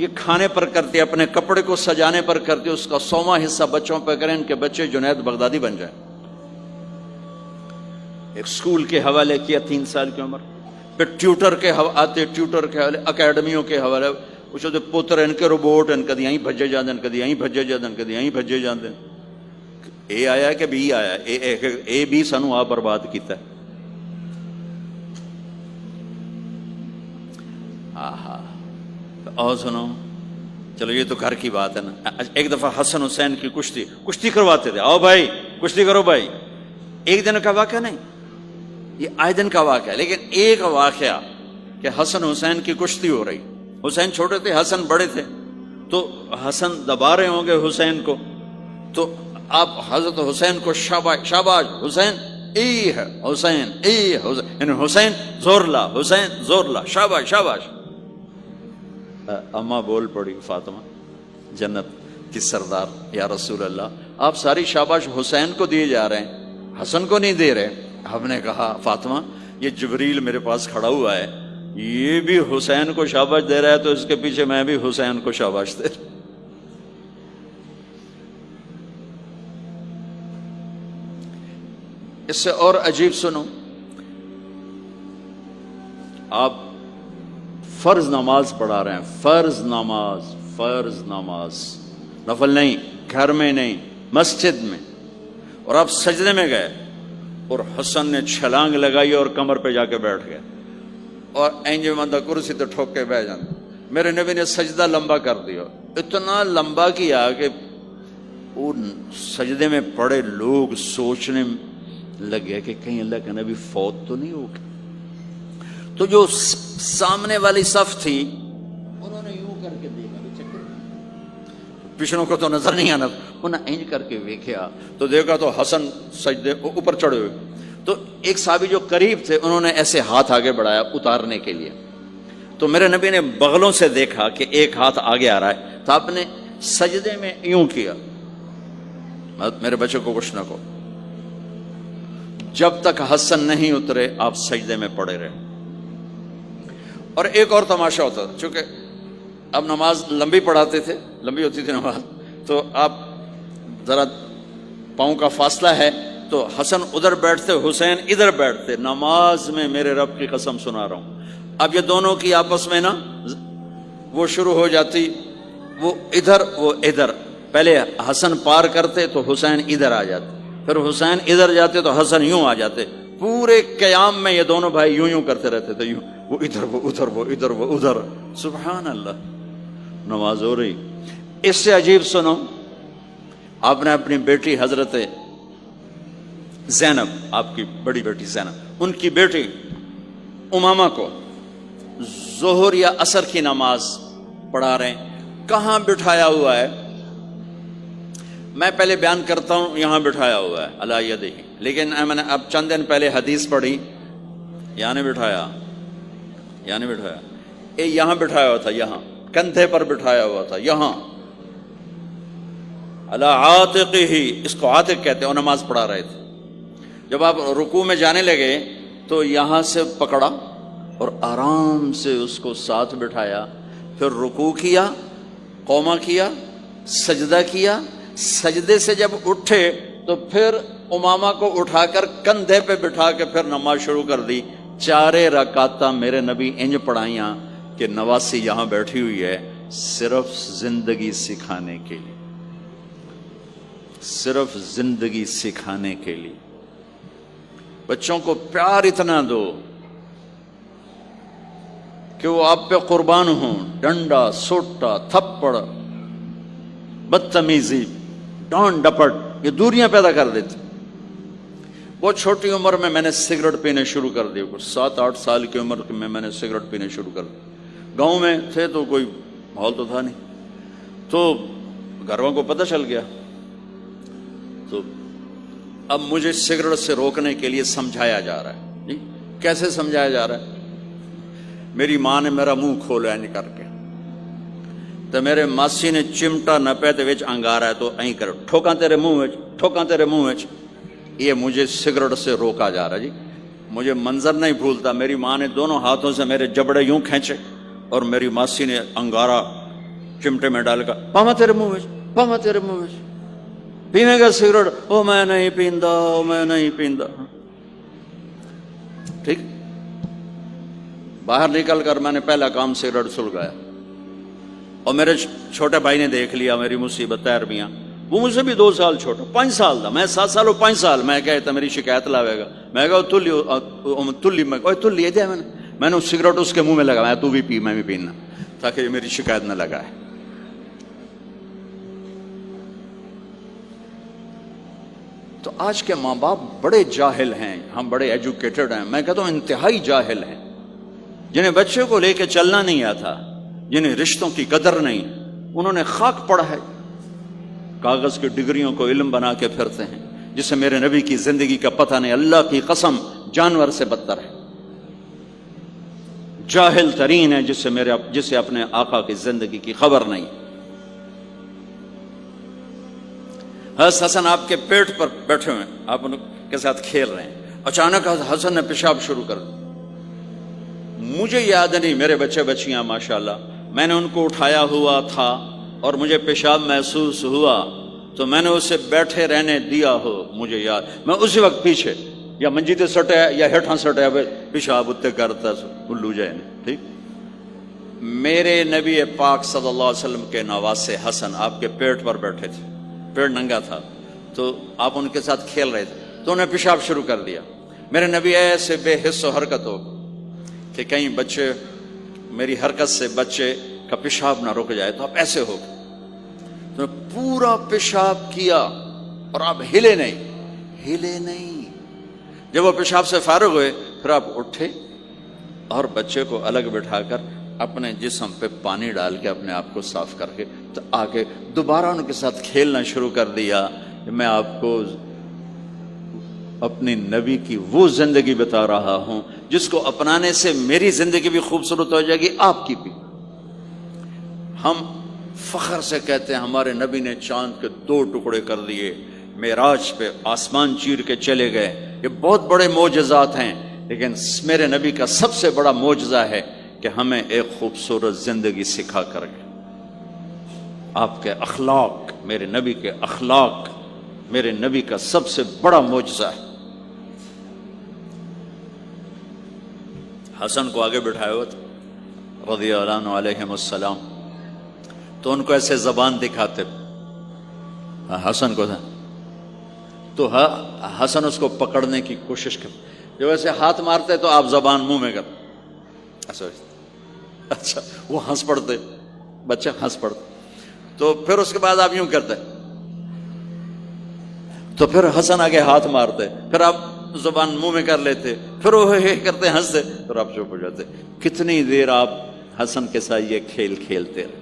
یہ کھانے پر کرتے، اپنے کپڑے کو سجانے پر کرتے، اس کا 100واں حصہ بچوں پہ کریں، ان کے بچے جنید بغدادی بن جائیں۔ ایک سکول کے حوالے کیا 3 سال کی عمر، پھر ٹیوٹر کے آتے، ٹیوٹر کے حوالے، اکیڈمیوں کے حوالے، پوچھو تو پوتر ان کے روبوٹ ان کدی یہیں بھجے جاندے، ان کدی یہیں بھجے جاندے، ان کدی یہیں بھجے جاندے۔ اے آیا کہ بی آیا؟ اے بی سانو آپ برباد کیتا ہے۔ آہا، اور سنو، چلو یہ تو گھر کی بات ہے نا۔ ایک دفعہ حسن حسین کی کشتی کرواتے تھے، آؤ بھائی کشتی کرو بھائی۔ ایک دن کا واقعہ نہیں، یہ آئے دن کا واقعہ ہے، لیکن ایک واقعہ کہ حسن حسین کی کشتی ہو رہی، حسین چھوٹے تھے، حسن بڑے تھے، تو حسن دبا رہے ہوں گے حسین کو، تو آپ حضرت حسین کو شاباش شاباش حسین، ای ہے حسین، ای حسین، یعنی حسین زور لا، حسین زور لا، شاباش شاباش۔ اماں بول پڑی، فاطمہ جنت کی سردار، یا رسول اللہ آپ ساری شاباش حسین کو دیے جا رہے ہیں، حسن کو نہیں دے رہے۔ ہم نے کہا فاطمہ یہ جبریل میرے پاس کھڑا ہوا ہے، یہ بھی حسین کو شاباش دے رہا ہے، تو اس کے پیچھے میں بھی حسین کو شاباش دے رہا۔ اس سے اور عجیب سنو، آپ فرض نماز پڑھا رہے ہیں، فرض نماز، نفل نہیں، گھر میں نہیں، مسجد میں، اور آپ سجدے میں گئے اور حسن نے چھلانگ لگائی اور کمر پہ جا کے بیٹھ گئے، اور اینج مندہ کرسی تو ٹھوک کے بیٹھ جاتے۔ میرے نبی نے سجدہ لمبا کر دیا، اتنا لمبا کیا کہ وہ سجدے میں پڑے لوگ سوچنے لگے کہ کہیں اللہ کا نبی فوت تو نہیں ہو گیا۔ تو جو سامنے والی صف تھی انہوں نے یوں کر کے دیکھا، پچھڑوں کو تو نظر نہیں آنا، انہوں نے اینج کر کے دیکھا تو دیکھا تو حسن سجدے اوپر چڑھے ہوئے۔ تو ایک صحابی جو قریب تھے انہوں نے ایسے ہاتھ آگے بڑھایا اتارنے کے لیے، تو میرے نبی نے بغلوں سے دیکھا کہ ایک ہاتھ آگے آ رہا ہے، تو آپ نے سجدے میں یوں کیا، میرے بچے کو کچھ نہ کہو، جب تک حسن نہیں اترے آپ سجدے میں پڑے رہے۔ اور ایک اور تماشا ہوتا تھا، چونکہ اب نماز لمبی پڑھاتے تھے، لمبی ہوتی تھی نماز، تو آپ ذرا پاؤں کا فاصلہ ہے تو حسن ادھر بیٹھتے، حسین ادھر بیٹھتے، نماز میں میرے رب کی قسم سنا رہا ہوں۔ اب یہ دونوں کی آپس میں نا وہ شروع ہو جاتی، وہ ادھر وہ ادھر، پہلے حسن پار کرتے تو حسین ادھر آ جاتے، پھر حسین ادھر جاتے تو حسن یوں آ جاتے، پورے قیام میں یہ دونوں بھائی یوں یوں کرتے رہتے تھے، یوں، وہ ادھر وہ ادھر، وہ ادھر وہ ادھر، سبحان اللہ، نماز ہو رہی۔ اس سے عجیب سنو، آپ نے اپنی بیٹی حضرت زینب آپ کی بڑی بیٹی زینب، ان کی بیٹی امامہ کو ظہر یا عصر کی نماز پڑھا رہے ہیں، کہاں بٹھایا ہوا ہے؟ میں پہلے بیان کرتا ہوں، یہاں بٹھایا ہوا ہے علی یدہ، لیکن میں نے اب چند دن پہلے حدیث پڑھی، یہاں نہیں بٹھایا، یہاں نہیں بٹھایا، یہاں بٹھایا ہوا تھا، یہاں کندھے پر بٹھایا ہوا تھا، یہاں علی عاتقہ، اس کو عاتق کہتے ہیں، اور نماز پڑھا رہے تھے۔ جب آپ رکوع میں جانے لگے تو یہاں سے پکڑا اور آرام سے اس کو ساتھ بٹھایا، پھر رکوع کیا، قوما کیا، سجدہ کیا، سجدے سے جب اٹھے تو پھر امامہ کو اٹھا کر کندھے پہ بٹھا کے پھر نماز شروع کر دی۔ 4 رکعتاں میرے نبی انج پڑھائیاں کہ نواسی یہاں بیٹھی ہوئی ہے، صرف زندگی سکھانے کے لیے، صرف زندگی سکھانے کے لیے۔ بچوں کو پیار اتنا دو کہ وہ آپ پہ قربان ہوں، ڈنڈا، سوٹا، تھپڑ، بدتمیزی، ڈانٹ ڈپٹ، یہ دوریاں پیدا کر دیتی۔ بہت چھوٹی عمر میں نے سگریٹ پینے شروع کر دی، کچھ 7-8 سال کی عمر میں نے سگریٹ پینے شروع کر دی۔ گاؤں میں تھے تو کوئی ماحول تو تھا نہیں، تو گھر والوں کو پتہ چل گیا، تو اب مجھے سگریٹ سے روکنے کے لیے سمجھایا جا رہا ہے۔ جی کیسے سمجھایا جا رہا ہے؟ میری ماں نے میرا منہ کھولا ہے کر کے، تو میرے ماسی نے چمٹا نپے تے وچ انگارا ہے تو این کر ٹھوکاں تیرے منہ وچ، ٹھوکاں تیرے منہ وچ۔ یہ مجھے سگریٹ سے روکا جا رہا ہے۔ جی مجھے منظر نہیں بھولتا، میری ماں نے دونوں ہاتھوں سے میرے جبڑے یوں کھینچے اور میری ماسی نے انگارا چمٹے میں ڈال کر، پاما تیرے منہ وچ، پاما تیرے منہ وچ، پینے گا سگریٹ؟ او میں نہیں پیندا، او میں نہیں پیندا۔ ٹھیک، باہر نکل کر میں نے پہلا کام سگریٹ سلگایا، اور میرے چھوٹے بھائی نے دیکھ لیا میری مصیبت تیر میاں، وہ مجھ سے بھی 2 سال چھوٹا، 5 سال تھا، میں 7 سال اور 5 سال، میں کہتا میری شکایت لاوے گا، میں کہا تلی تلی دیا میں نے سگریٹ اس کے منہ میں لگایا، تو بھی پی میں بھی پینا، تاکہ یہ میری شکایت نہ لگائے۔ تو آج کے ماں باپ بڑے جاہل ہیں، ہم بڑے ایجوکیٹڈ ہیں، میں کہتا ہوں انتہائی جاہل ہیں، جنہیں بچے کو لے کے چلنا نہیں آتا، جنہیں رشتوں کی قدر نہیں، انہوں نے خاک پڑا ہے، کاغذ کی ڈگریوں کو علم بنا کے پھرتے ہیں، جسے میرے نبی کی زندگی کا پتہ نہیں، اللہ کی قسم جانور سے بدتر ہے، جاہل ترین ہے، جسے اپنے آقا کی زندگی کی خبر نہیں۔ حضرت حسن آپ کے پیٹ پر بیٹھے ہوئے ہیں، آپ ان کے ساتھ کھیل رہے ہیں، اچانک حسن نے پیشاب شروع کر دیا۔ مجھے یاد نہیں، میرے بچے بچیاں ماشاءاللہ، میں نے ان کو اٹھایا ہوا تھا اور مجھے پیشاب محسوس ہوا تو میں نے اسے بیٹھے رہنے دیا ہو، مجھے یاد، میں اسی وقت پیچھے یا منجی تے سٹے یا ہیٹھاں سٹے پیشاب اتنے کرتا الو جائے نہیں۔ ٹھیک، میرے نبی پاک صلی اللہ علیہ وسلم کے نواسے حسن آپ کے پیٹ پر بیٹھے تھے، پیٹ ننگا تھا، تو آپ ان کے ساتھ کھیل رہے تھے تو انہیں پیشاب شروع کر دیا۔ میرے نبی ایسے بے حس و حرکت ہو کہ کہیں بچے میری حرکت سے بچے کا پیشاب نہ رک جائے، تو آپ ایسے ہو گئے، تو پورا پیشاب کیا اور آپ ہلے نہیں۔ جب وہ پیشاب سے فارغ ہوئے پھر آپ اٹھے اور بچے کو الگ بٹھا کر اپنے جسم پہ پانی ڈال کے اپنے آپ کو صاف کر کے تو آگے دوبارہ ان کے ساتھ کھیلنا شروع کر دیا۔ میں آپ کو اپنی نبی کی وہ زندگی بتا رہا ہوں جس کو اپنانے سے میری زندگی بھی خوبصورت ہو جائے گی، آپ کی بھی۔ ہم فخر سے کہتے ہیں ہمارے نبی نے چاند کے 2 ٹکڑے کر دیے، معراج پہ آسمان چیر کے چلے گئے، یہ بہت بڑے معجزات ہیں، لیکن میرے نبی کا سب سے بڑا معجزہ ہے کہ ہمیں ایک خوبصورت زندگی سکھا کر گئے۔ آپ کے اخلاق، میرے نبی کے اخلاق میرے نبی کا سب سے بڑا معجزہ ہے۔ حسن کو آگے بٹھایا ہوا تھا رضی اللہ عنہ علیہم السلام، تو ان کو ایسے زبان دکھاتے حسن کو تھا، تو حسن اس کو پکڑنے کی کوشش کر، جب ایسے ہاتھ مارتے تو آپ زبان منہ میں کر، اچھا وہ ہنس پڑتے، بچہ ہنس پڑتے، تو پھر اس کے بعد آپ یوں کرتے تو پھر حسن آگے ہاتھ مارتے، پھر آپ زبان منہ میں کر لیتے، پھر وہ کرتے ہنستے، پھر آپ چپ ہو جاتے. کتنی دیر آپ حسن کے ساتھ یہ کھیل کھیلتے رہے.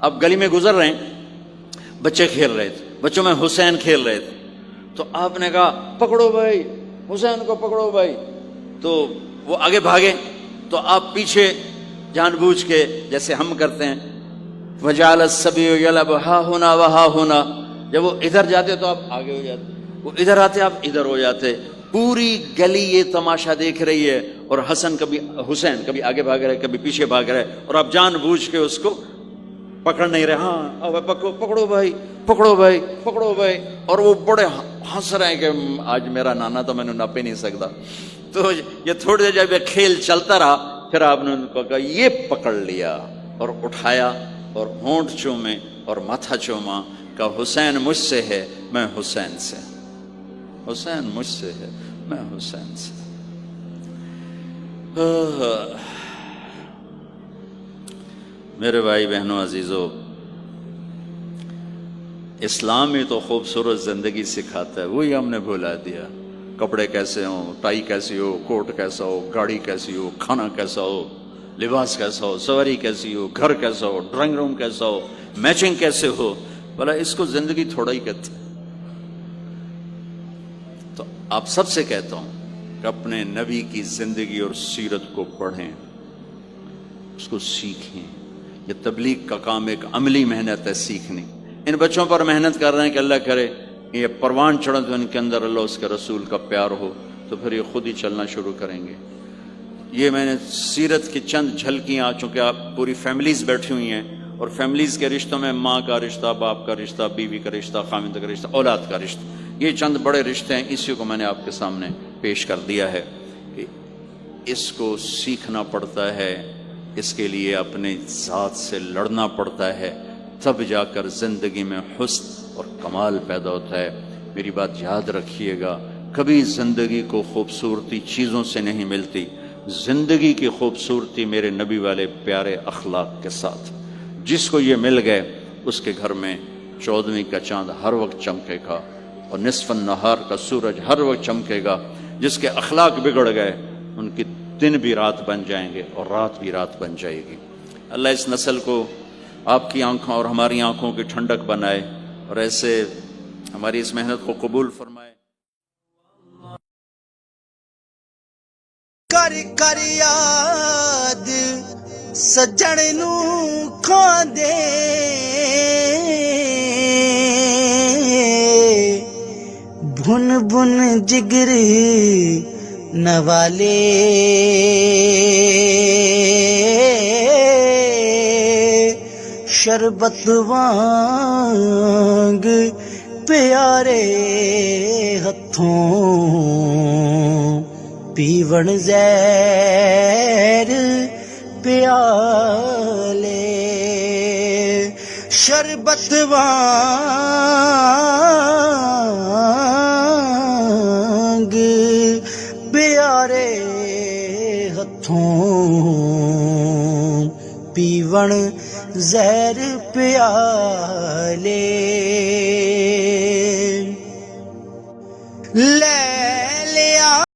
آپ گلی میں گزر رہے ہیں، بچے کھیل رہے تھے، بچوں میں حسین کھیل رہے تھے، تو آپ نے کہا پکڑو بھائی حسین کو، پکڑو بھائی. تو وہ آگے بھاگے تو آپ پیچھے جان بوجھ کے جیسے ہم کرتے ہیں وجعل الصبی یلعب ہا ہونا وہا ہونا، جب وہ ادھر جاتے تو آپ آگے ہو جاتے، وہ ادھر آتے آپ ادھر ہو جاتے. پوری گلی یہ تماشا دیکھ رہی ہے اور حسن حسین کبھی آگے بھاگ رہے کبھی پیچھے بھاگ رہے، اور آپ جان بوجھ کے اس کو پکڑ نہیں رہے. ہاں پکڑو بھائی، پکڑو بھائی، پکڑو بھائی. اور وہ بڑے ہنس رہے ہیں کہ آج میرا نانا تو میں نے نپ ہی نہیں سکتا. تو یہ تھوڑی دیر جب یہ کھیل چلتا رہا، پھر آپ نے ان کو کہا یہ پکڑ لیا اور اٹھایا اور ہونٹ چومے اور ماتھا چوما، کہ حسین مجھ سے ہے میں حسین سے، حسین مجھ سے ہے میں حسین سے. میرے بھائی بہنوں عزیزو، اسلام ہی تو خوبصورت زندگی سکھاتا ہے، وہی ہم نے بھلا دیا. کپڑے کیسے ہوں، ٹائی کیسی ہو، کوٹ کیسا ہو، گاڑی کیسی ہو، کھانا کیسا ہو، لباس کیسا ہو، سواری کیسی ہو، گھر کیسا ہو، ڈرائنگ روم کیسا ہو، میچنگ کیسے ہو، بھلا اس کو زندگی تھوڑا ہی کہتے. تو آپ سب سے کہتا ہوں کہ اپنے نبی کی زندگی اور سیرت کو پڑھیں، اس کو سیکھیں. یہ تبلیغ کا کام ایک عملی محنت ہے، سیکھنی. ان بچوں پر محنت کر رہے ہیں کہ اللہ کرے یہ پروان چڑھے تو ان کے اندر اللہ اس کے رسول کا پیار ہو، تو پھر یہ خود ہی چلنا شروع کریں گے. یہ میں نے سیرت کی چند جھلکیاں، چونکہ آپ پوری فیملیز بیٹھی ہوئی ہیں اور فیملیز کے رشتوں میں ماں کا رشتہ، باپ کا رشتہ، بیوی کا رشتہ، خاوند کا رشتہ، اولاد کا رشتہ، یہ چند بڑے رشتے ہیں. اسی کو میں نے آپ کے سامنے پیش کر دیا ہے کہ اس کو سیکھنا پڑتا ہے، اس کے لیے اپنے ذات سے لڑنا پڑتا ہے، تب جا کر زندگی میں حسن اور کمال پیدا ہوتا ہے. میری بات یاد رکھیے گا، کبھی زندگی کو خوبصورتی چیزوں سے نہیں ملتی، زندگی کی خوبصورتی میرے نبی والے پیارے اخلاق کے ساتھ. جس کو یہ مل گئے اس کے گھر میں 14ویں کا چاند ہر وقت چمکے گا اور نصف النہار کا سورج ہر وقت چمکے گا. جس کے اخلاق بگڑ گئے ان کی دن بھی رات بن جائیں گے اور رات بھی رات بن جائے گی. اللہ اس نسل کو آپ کی آنکھوں اور ہماری آنکھوں کی ٹھنڈک بنائے اور ایسے ہماری اس محنت کو قبول فرمائے. کر کر یاد سجن نو کھاندے، بھن بھن جگر نوالے، شربت وانگ پیارے ہتھوں، پیون زہر پیالے، شربت وانگ پیارے ہتھوں، پیون زہر پیالے. لے